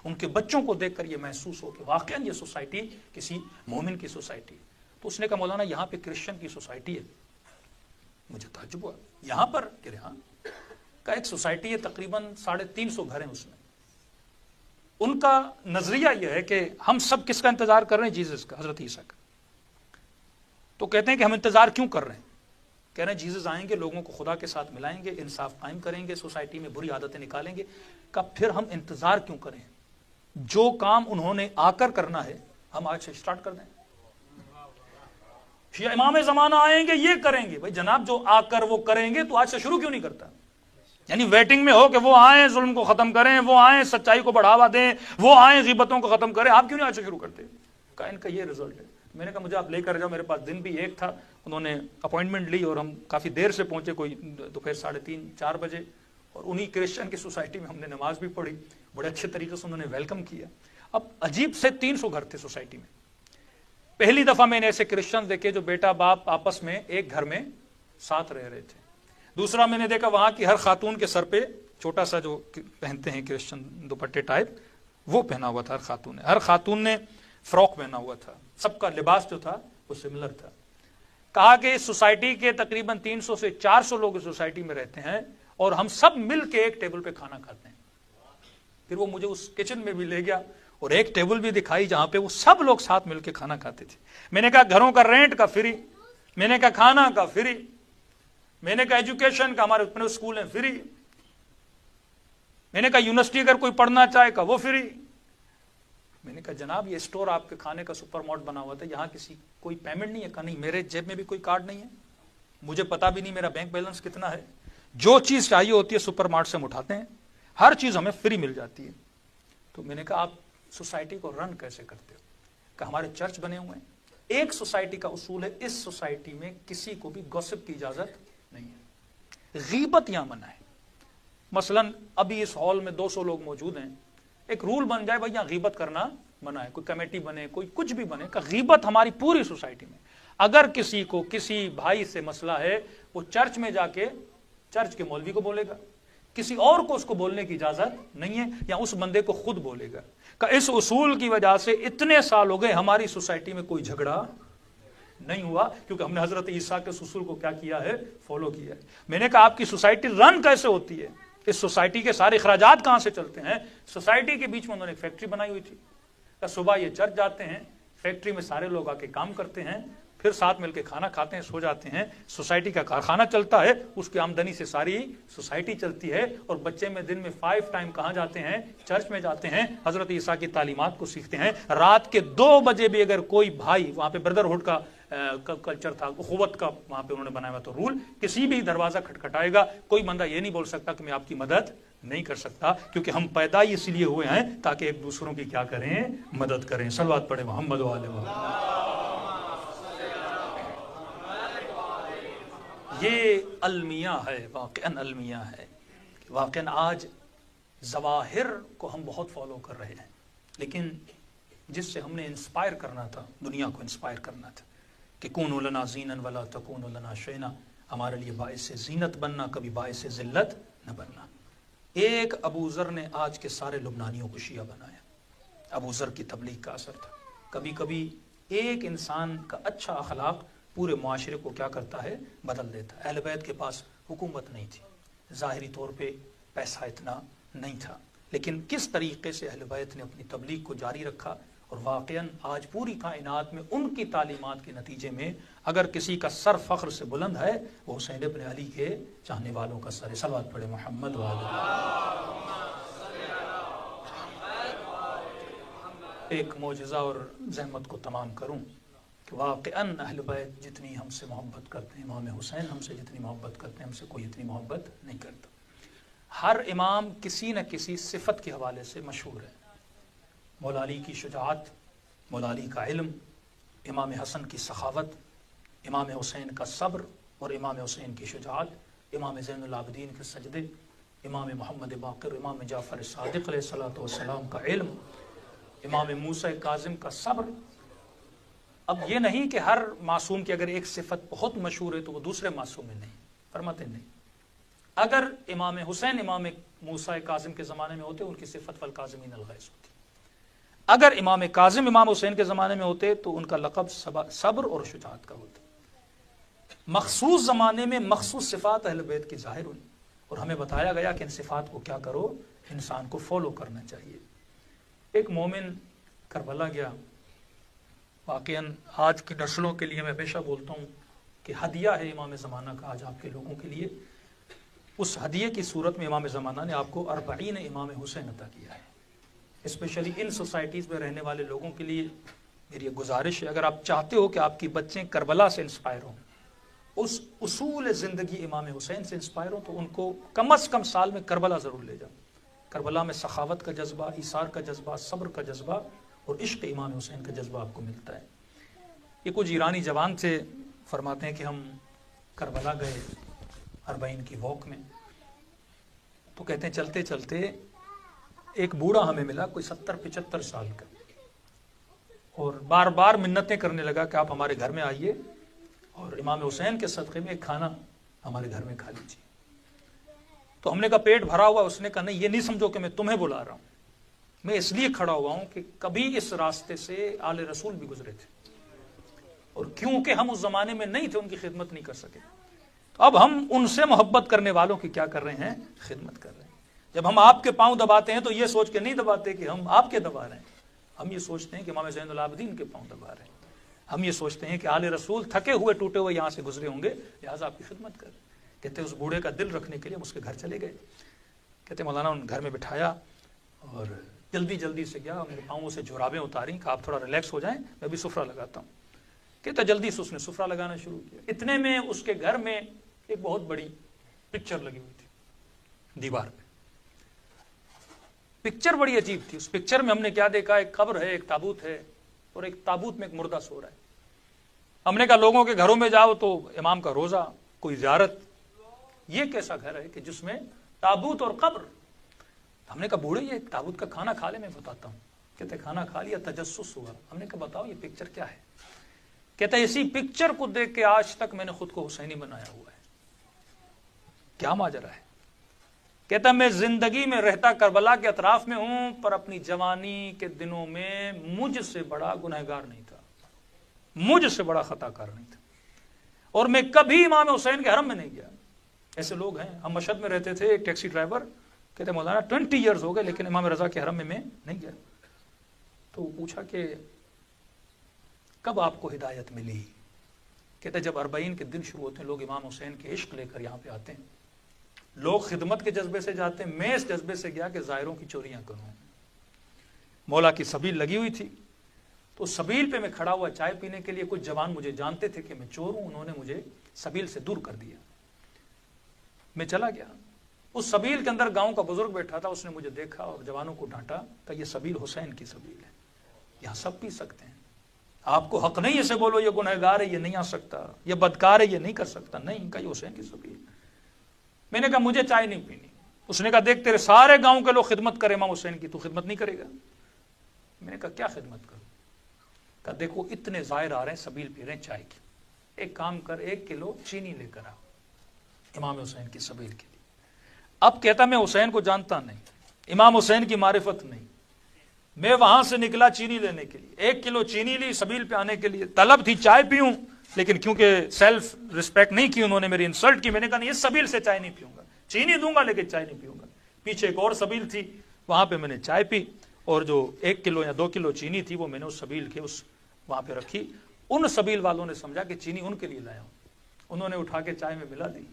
S1: ان کے بچوں کو دیکھ کر یہ محسوس ہو کہ واقعاً یہ سوسائٹی کسی مومن کی سوسائٹی۔ تو اس نے کہا مولانا یہاں پہ کرسچن کی سوسائٹی ہے۔ مجھے تعجب ہوا، یہاں پر کہ ہاں کا ایک سوسائٹی ہے، تقریباً 350 گھر ہیں اس میں۔ ان کا نظریہ یہ ہے کہ ہم سب کس کا انتظار کر رہے ہیں؟ جیزس کا، حضرت عیسیٰ کا۔ تو کہتے ہیں کہ ہم انتظار کیوں کر رہے ہیں؟ کہہ رہے ہیں جیزس آئیں گے، لوگوں کو خدا کے ساتھ ملائیں گے، انصاف قائم کریں گے، سوسائٹی میں بری عادتیں نکالیں گے۔ کہ پھر ہم انتظار کیوں کریں؟ جو کام انہوں نے آ کر کرنا ہے ہم آج سے سٹارٹ کر دیں۔ شیعہ امام زمانہ آئیں گے یہ کریں گے، بھائی جناب جو آ کر وہ کریں گے تو آج سے شروع کیوں نہیں کرتا؟ یعنی ویٹنگ میں ہو کہ وہ آئیں ظلم کو ختم کریں، وہ آئیں سچائی کو بڑھاوا دیں، وہ آئیں غیبتوں کو ختم کریں، آپ کیوں نہیں آج سے شروع کرتے؟ کہا ان کا یہ رزلٹ ہے۔ میں نے کہا مجھے آپ لے کر جاؤ، میرے پاس دن بھی ایک تھا، انہوں نے اپوائنٹمنٹ لی اور ہم کافی دیر سے پہنچے، کوئی دوپہر 3:30 4 بجے، اور انہی کرسچن کی سوسائٹی میں ہم نے نماز بھی پڑھی، بڑے اچھے طریقے سے انہوں نے ویلکم کیا۔ اب عجیب سے 300 گھر تھے سوسائٹی میں۔ پہلی دفعہ میں نے ایسے کرسچن دیکھے جو بیٹا باپ آپس میں ایک گھر میں ساتھ رہ رہے تھے۔ دوسرا میں نے دیکھا وہاں کی ہر خاتون کے سر پہ چھوٹا سا جو پہنتے ہیں کرسچن دوپٹے ٹائپ وہ پہنا ہوا تھا، ہر خاتون نے فراک پہنا ہوا تھا، سب کا لباس جو تھا وہ سملر تھا۔ کہا کہ اس سوسائٹی کے تقریباً 300 سے 400 لوگ اس سوسائٹی میں رہتے ہیں اور ہم سب مل کے ایک ٹیبل پہ کھانا کھاتے ہیں۔ پھر وہ مجھے اس کچن میں بھی لے گیا اور ایک ٹیبل بھی دکھائی جہاں پہ وہ سب لوگ ساتھ مل کے کھانا کھاتے تھے۔ میں نے کہا گھروں کا رینٹ کا فری، میں نے کہا کھانا کا فری، میں نے کہا ایجوکیشن کا، ہمارے اپنے اسکول ہیں فری، میں نے کہا یونیورسٹی اگر کوئی پڑھنا چاہے کا وہ فری۔ میں نے کہا جناب یہ اسٹور آپ کے کھانے کا سپر مارٹ بنا ہوا تھا، یہاں کسی کوئی پیمنٹ نہیں ہے؟ کہا نہیں، میرے جیب میں بھی کوئی کارڈ نہیں ہے، مجھے پتا بھی نہیں میرا بینک بیلنس کتنا ہے، جو چیز چاہیے ہوتی ہے سپر مارٹ سے ہم اٹھاتے ہیں، ہر چیز ہمیں فری مل جاتی ہے۔ تو میں نے کہا آپ سوسائٹی کو رن کیسے کرتے ہو؟ کہ ہمارے چرچ بنے ہوئے ہیں، ایک سوسائٹی کا اصول ہے اس سوسائٹی میں کسی کو بھی گوسپ کی اجازت نہیں ہے، غیبت یہاں منع ہے۔ مثلا ابھی اس ہال میں 200 لوگ موجود ہیں، ایک رول بن جائے بھائی یہاں غیبت کرنا منع ہے، کوئی کمیٹی بنے، کوئی کچھ بھی بنے، کہ غیبت ہماری پوری سوسائٹی میں، اگر کسی کو کسی بھائی سے مسئلہ ہے وہ چرچ میں جا کے چرچ کے مولوی کو بولے گا، کسی اور کو اس کو بولنے کی اجازت نہیں ہے، یا اس بندے کو خود بولے گا۔ کہ اس اصول کی وجہ سے اتنے سال ہو گئے ہماری سوسائٹی میں کوئی جھگڑا نہیں ہوا، کیونکہ ہم نے حضرت عیسیٰ کے اصول کو کیا کیا ہے؟ فالو کیا ہے۔ میں نے کہا آپ کی سوسائٹی رن کیسے ہوتی ہے؟ اس سوسائٹی کے سارے اخراجات کہاں سے چلتے ہیں؟ سوسائٹی کے بیچ میں انہوں نے ایک فیکٹری بنائی ہوئی تھی، کہ صبح یہ چرچ جاتے ہیں، فیکٹری میں سارے لوگ آ کے کام کرتے ہیں، پھر ساتھ مل کے کھانا کھاتے ہیں، سو جاتے ہیں، سوسائٹی کا کارخانہ چلتا ہے، اس کی آمدنی سے ساری سوسائٹی چلتی ہے، اور بچے میں دن میں 5 ٹائم کہاں جاتے ہیں؟ چرچ میں جاتے ہیں، حضرت عیسیٰ کی تعلیمات کو سیکھتے ہیں۔ رات کے 2 بجے بھی اگر کوئی بھائی، وہاں پہ بردرہڈ کا کلچر تھا، اخوت کا وہاں پہ انہوں نے بنایا ہوا تو رول، کسی بھی دروازہ کھٹکھٹائے گا کوئی بندہ یہ نہیں بول سکتا کہ میں آپ کی مدد نہیں کر سکتا، کیونکہ ہم پیدا ہی اس لیے ہوئے ہیں تاکہ ایک دوسروں کی کیا کریں؟ مدد کریں۔ صلوات پڑھیں محمد و آلہ محمد۔ یہ المیہ ہے، واقعاً المیہ ہے، واقعاً آج ظواہر کو ہم بہت فالو کر رہے ہیں، لیکن جس سے ہم نے انسپائر کرنا تھا، دنیا کو انسپائر کرنا تھا کہ کونوا لنا زینا ولا تکونوا لنا شینا، ہمارے لیے باعث زینت بننا، کبھی باعث ذلت نہ بننا۔ ایک ابو ذر نے آج کے سارے لبنانیوں کو شیعہ بنایا، ابو ذر کی تبلیغ کا اثر تھا۔ کبھی کبھی ایک انسان کا اچھا اخلاق پورے معاشرے کو کیا کرتا ہے؟ بدل دیتا ہے۔ اہل بیت کے پاس حکومت نہیں تھی، ظاہری طور پہ پیسہ اتنا نہیں تھا، لیکن کس طریقے سے اہل بیت نے اپنی تبلیغ کو جاری رکھا، اور واقعاً آج پوری کائنات میں ان کی تعلیمات کے نتیجے میں اگر کسی کا سر فخر سے بلند ہے وہ حسین ابن علی کے چاہنے والوں کا سر ہے۔ صلوات پڑھے محمد وعلہ۔ ایک معجزہ اور زحمت کو تمام کروں کہ واقعاً اہل بیت جتنی ہم سے محبت کرتے ہیں، امام حسین ہم سے جتنی محبت کرتے ہیں، ہم سے کوئی اتنی محبت نہیں کرتا۔ ہر امام کسی نہ کسی صفت کے حوالے سے مشہور ہے۔ مولا علی کی شجاعت، مولا علی کا علم، امام حسن کی سخاوت، امام حسین کا صبر اور امام حسین کی شجاعت، امام زین العابدین کے سجدے، امام محمد باقر، امام جعفر صادق علیہ الصلوۃ والسلام کا علم، امام موسیٰ کاظم کا صبر۔ اب یہ نہیں کہ ہر معصوم کی اگر ایک صفت بہت مشہور ہے تو وہ دوسرے معصوم میں نہیں، فرماتے نہیں۔ اگر امام حسین امام موسیٰ کاظم کے زمانے میں ہوتے ان کی صفت والکاظمین الغیظ ہوتی، اگر امام کاظم امام حسین کے زمانے میں ہوتے تو ان کا لقب صبر اور شجاعت کا ہوتا۔ مخصوص زمانے میں مخصوص صفات اہل بیت کی ظاہر ہوئی اور ہمیں بتایا گیا کہ ان صفات کو کیا کرو، انسان کو فالو کرنا چاہیے۔ ایک مومن کربلا گیا، واقعاً آج کی نسلوں کے لیے میں ہمیشہ بولتا ہوں کہ ہدیہ ہے امام زمانہ کا آج آپ کے لوگوں کے لیے۔ اس ہدیے کی صورت میں امام زمانہ نے آپ کو 40 امام حسین عطا کیا ہے۔ اسپیشلی ان سوسائٹیز میں رہنے والے لوگوں کے لیے میری ایک گزارش ہے، اگر آپ چاہتے ہو کہ آپ کی بچیں کربلا سے انسپائر ہوں، اس اصول زندگی امام حسین سے انسپائر ہوں، تو ان کو کم از کم سال میں کربلا ضرور لے جاؤ۔ کربلا میں سخاوت کا جذبہ، ایثار کا جذبہ، صبر کا جذبہ اور عشق امام حسین کا جذبہ آپ کو ملتا ہے۔ یہ کچھ ایرانی جوان سے فرماتے ہیں کہ ہم کربلا گئے 40 کی واک میں، تو کہتے ہیں چلتے چلتے ایک بوڑھا ہمیں ملا، کوئی 70-75 سال کا، اور بار بار منتیں کرنے لگا کہ آپ ہمارے گھر میں آئیے اور امام حسین کے صدقے میں ایک کھانا ہمارے گھر میں کھا لیجیے۔ تو ہم نے کہا پیٹ بھرا ہوا؟ اس نے کہا نہیں، یہ نہیں سمجھو کہ میں تمہیں بلا رہا ہوں، میں اس لیے کھڑا ہوا ہوں کہ کبھی اس راستے سے آل رسول بھی گزرے تھے، اور کیونکہ ہم اس زمانے میں نہیں تھے ان کی خدمت نہیں کر سکے، تو اب ہم ان سے محبت کرنے والوں کی کیا کر رہے ہیں، خدمت کر رہے ہیں۔ جب ہم آپ کے پاؤں دباتے ہیں تو یہ سوچ کے نہیں دباتے کہ ہم آپ کے دبا رہے ہیں، ہم یہ سوچتے ہیں کہ امام زین العابدین کے پاؤں دبا رہے ہیں، ہم یہ سوچتے ہیں کہ آل رسول تھکے ہوئے ٹوٹے ہوئے یہاں سے گزرے ہوں گے، لہٰذا آپ کی خدمت کر رہے ہیں۔ کہتے ہیں اس بوڑھے کا دل رکھنے کے لیے ہم اس کے گھر چلے گئے۔ کہتے ہیں مولانا ان گھر میں بٹھایا اور جلدی جلدی سے گیا، میرے پاؤں سے جرابیں اتاری کہ آپ تھوڑا ریلیکس ہو جائیں، میں بھی سفرہ لگاتا ہوں۔ کہتا جلدی سے اس نے سفرہ لگانا شروع کیا۔ اتنے میں اس کے گھر میں ایک بہت بڑی پکچر لگی ہوئی تھی دیوار پہ۔ پکچر بڑی عجیب تھی۔ اس پکچر میں ہم نے کیا دیکھا، ایک قبر ہے، ایک تابوت ہے، اور ایک تابوت میں ایک مردہ سو رہا ہے۔ ہم نے کہا لوگوں کے گھروں میں جاؤ تو امام کا روزہ، کوئی زیارت، یہ کیسا گھر ہے کہ جس میں تابوت اور قبر؟ ہم نے کہا بوڑھے یہ تابوت کا کھانا کھا لے، میں بتاتا ہوں۔ کہتے کھانا کھا لیا، تجسس ہوا۔ ہم نے کہا بتاؤ یہ پکچر کیا ہے؟ کہتا ہے اسی پکچر کو دیکھ کے آج تک میں نے خود کو حسینی بنایا ہوا ہے۔ کیا ماجرا ہے؟ کہتا میں زندگی میں رہتا کربلا کے اطراف میں ہوں، پر اپنی جوانی کے دنوں میں مجھ سے بڑا گنہگار نہیں تھا، مجھ سے بڑا خطا کار نہیں تھا، اور میں کبھی امام حسین کے حرم میں نہیں گیا۔ ایسے لوگ ہیں، ہم مشہد میں رہتے تھے، ایک ٹیکسی ڈرائیور کہتے مولانا 20 ایئرز ہو گئے لیکن امام رضا کے حرم میں نہیں گیا۔ تو پوچھا کہ کب آپ کو ہدایت ملی؟ کہتے جب 40 کے دن شروع ہوتے ہیں، لوگ امام حسین کے عشق لے کر یہاں پہ آتے ہیں، لوگ خدمت کے جذبے سے جاتے ہیں، میں اس جذبے سے گیا کہ زائروں کی چوریاں کروں۔ مولا کی سبیل لگی ہوئی تھی، تو سبیل پہ میں کھڑا ہوا چائے پینے کے لیے، کچھ جوان مجھے جانتے تھے کہ میں چور ہوں، انہوں نے مجھے سبیل سے دور کر دیا۔ میں چلا گیا، اس سبیل کے اندر گاؤں کا بزرگ بیٹھا تھا، اس نے مجھے دیکھا اور جوانوں کو ڈانٹا کہ یہ سبیل حسین کی سبیل ہے، یہاں سب پی سکتے ہیں، آپ کو حق نہیں اسے بولو یہ گنہگار ہے، یہ نہیں آ سکتا، یہ بدکار ہے، یہ نہیں کر سکتا۔ نہیں، کہ یہ حسین کی سبیل۔ میں نے کہا مجھے چائے نہیں پینی۔ اس نے کہا دیکھ تیرے سارے گاؤں کے لوگ خدمت کرے امام حسین کی، تو خدمت نہیں کرے گا؟ میں نے کہا کیا خدمت کروں؟ کہا دیکھو اتنے زائر آ رہے ہیں، سبیل پی رہے ہیں چائے کی، ایک کام کر 1 کلو چینی لے کر آ امام حسین کی سبیل کے لیے۔ اب کہتا میں حسین کو جانتا نہیں، امام حسین کی معرفت نہیں، میں وہاں سے نکلا چینی لینے کے لیے، 1 کلو چینی لی سبیل پہ آنے کے لیے، طلب تھی چائے پیوں، لیکن کیونکہ سیلف رسپیکٹ نہیں کی انہوں نے، میری انسلٹ کی، میں نے کہا نہیں اس سبیل سے چائے نہیں پیوں گا، چینی دوں گا لیکن چائے نہیں پیوں گا۔ پیچھے ایک اور سبیل تھی، وہاں پہ میں نے چائے پی، اور جو 1 کلو یا 2 کلو چینی تھی وہ میں نے اس سبیل کے وہاں پہ رکھی۔ ان سبیل والوں نے سمجھا کہ چینی ان کے لیے لایا ہوں، انہوں نے اٹھا کے چائے میں ملا دی۔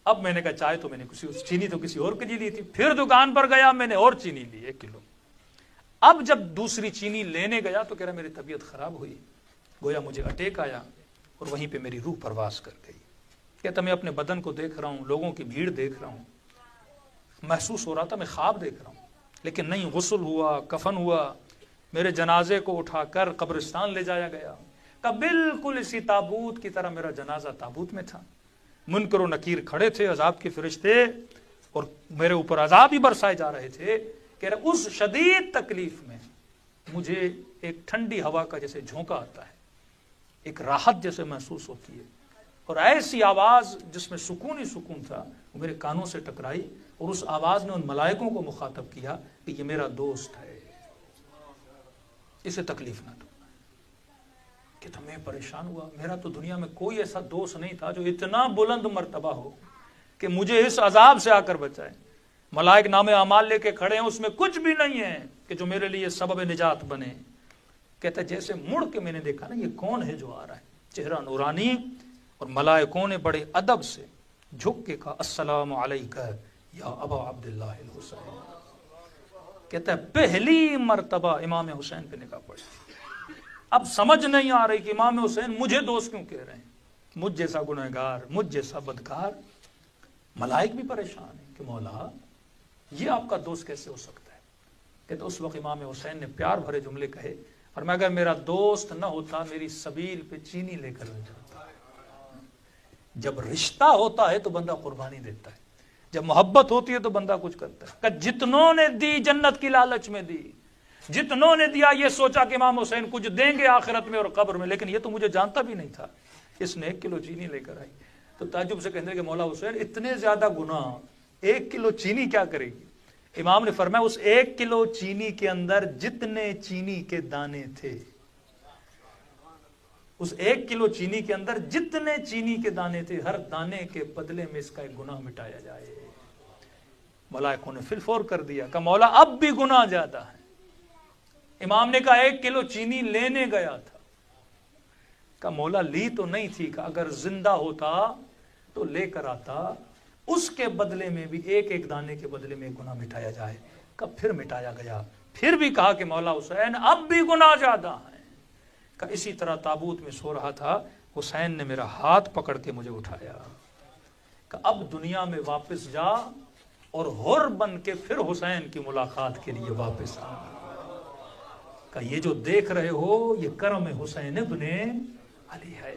S1: اب میں نے کہا چائے تو میں نے چینی تو کسی اور کے لیے لی تھی۔ پھر دکان پر گیا، میں نے اور چینی لی 1 کلو۔ اب جب دوسری چینی لینے گیا تو کہہ رہا میری طبیعت خراب ہوئی، گویا مجھے اٹیک آیا اور وہیں پہ میری روح پرواز کر گئی۔ کہتا میں اپنے بدن کو دیکھ رہا ہوں، لوگوں کی بھیڑ دیکھ رہا ہوں، محسوس ہو رہا تھا میں خواب دیکھ رہا ہوں، لیکن نہیں، غسل ہوا، کفن ہوا، میرے جنازے کو اٹھا کر قبرستان لے جایا گیا، کہ بالکل اسی تابوت کی طرح میرا جنازہ تابوت میں تھا، منکر و نکیر کھڑے تھے، عذاب کے فرشتے، اور میرے اوپر عذاب ہی برسائے جا رہے تھے۔ کہ اس شدید تکلیف میں مجھے ایک ٹھنڈی ہوا کا جیسے جھونکا آتا ہے، ایک راحت جیسے محسوس ہوتی ہے، اور ایسی آواز جس میں سکون ہی سکون تھا وہ میرے کانوں سے ٹکرائی، اور اس آواز نے ان ملائکوں کو مخاطب کیا کہ یہ میرا دوست ہے، اسے تکلیف نہ دو۔ کہ تو میں پریشان ہوا، میرا تو دنیا میں کوئی ایسا دوست نہیں تھا جو اتنا بلند مرتبہ ہو کہ مجھے اس عذاب سے آ کر بچائے۔ ملائک نام اعمال لے کے کھڑے ہیں، اس میں کچھ بھی نہیں ہے کہ جو میرے لیے سبب نجات بنے۔ کہتا ہے جیسے مڑ کے میں نے دیکھا نا، یہ کون ہے جو آ رہا ہے، چہرہ نورانی، اور ملائکوں نے بڑے ادب سے جھک کے کہا السلام علیکہ یا ابا عبداللہ الحسین۔ کہتا ہے پہلی مرتبہ امام حسین پہ نگاہ پڑی، اب سمجھ نہیں آ رہی کہ امام حسین مجھے دوست کیوں کہہ رہے ہیں، مجھ جیسا گنہگار، مجھ جیسا بدکار۔ ملائک بھی پریشان ہیں کہ مولا یہ آپ کا دوست کیسے ہو سکتا ہے۔ کہتے اس وقت امام حسین نے پیار بھرے جملے کہے، اور میں اگر میرا دوست نہ ہوتا میری سبیل پہ چینی لے کر لے جاتا۔ جب رشتہ ہوتا ہے تو بندہ قربانی دیتا ہے، جب محبت ہوتی ہے تو بندہ کچھ کرتا ہے۔ کہ جتنوں نے دی جنت کی لالچ میں دی، جتنوں نے دیا یہ سوچا کہ امام حسین کچھ دیں گے آخرت میں اور قبر میں، لیکن یہ تو مجھے جانتا بھی نہیں تھا۔ اس نے 1 کلو چینی لے کر آئی تو تعجب سے کہتے کہ مولا حسین اتنے زیادہ گناہ 1 کلو چینی کیا کرے گی؟ امام نے فرمایا اس 1 کلو چینی کے اندر جتنے چینی کے دانے تھے، اس 1 کلو چینی کے اندر جتنے چینی کے دانے تھے، ہر دانے کے بدلے میں اس کا ایک گناہ مٹایا جائے۔ ملائکوں نے فور کر دیا کہ مولا اب بھی گناہ زیادہ ہے۔ امام نے کہا 1 کلو چینی لینے گیا تھا، کہ مولا لی تو نہیں تھی، کہ اگر زندہ ہوتا تو لے کر آتا، اس کے بدلے میں بھی ایک دانے کے بدلے میں گناہ مٹایا جائے۔ کہ پھر مٹایا گیا، پھر بھی کہا کہ مولا حسین اب بھی گناہ زیادہ ہے۔ کہ اسی طرح تابوت میں سو رہا تھا، حسین نے میرا ہاتھ پکڑ کے مجھے اٹھایا کہ اب دنیا میں واپس جا اور حر بن کے پھر حسین کی ملاقات کے لیے واپس آ۔ کہ یہ جو دیکھ رہے ہو یہ کرم حسین ابن علی ہے۔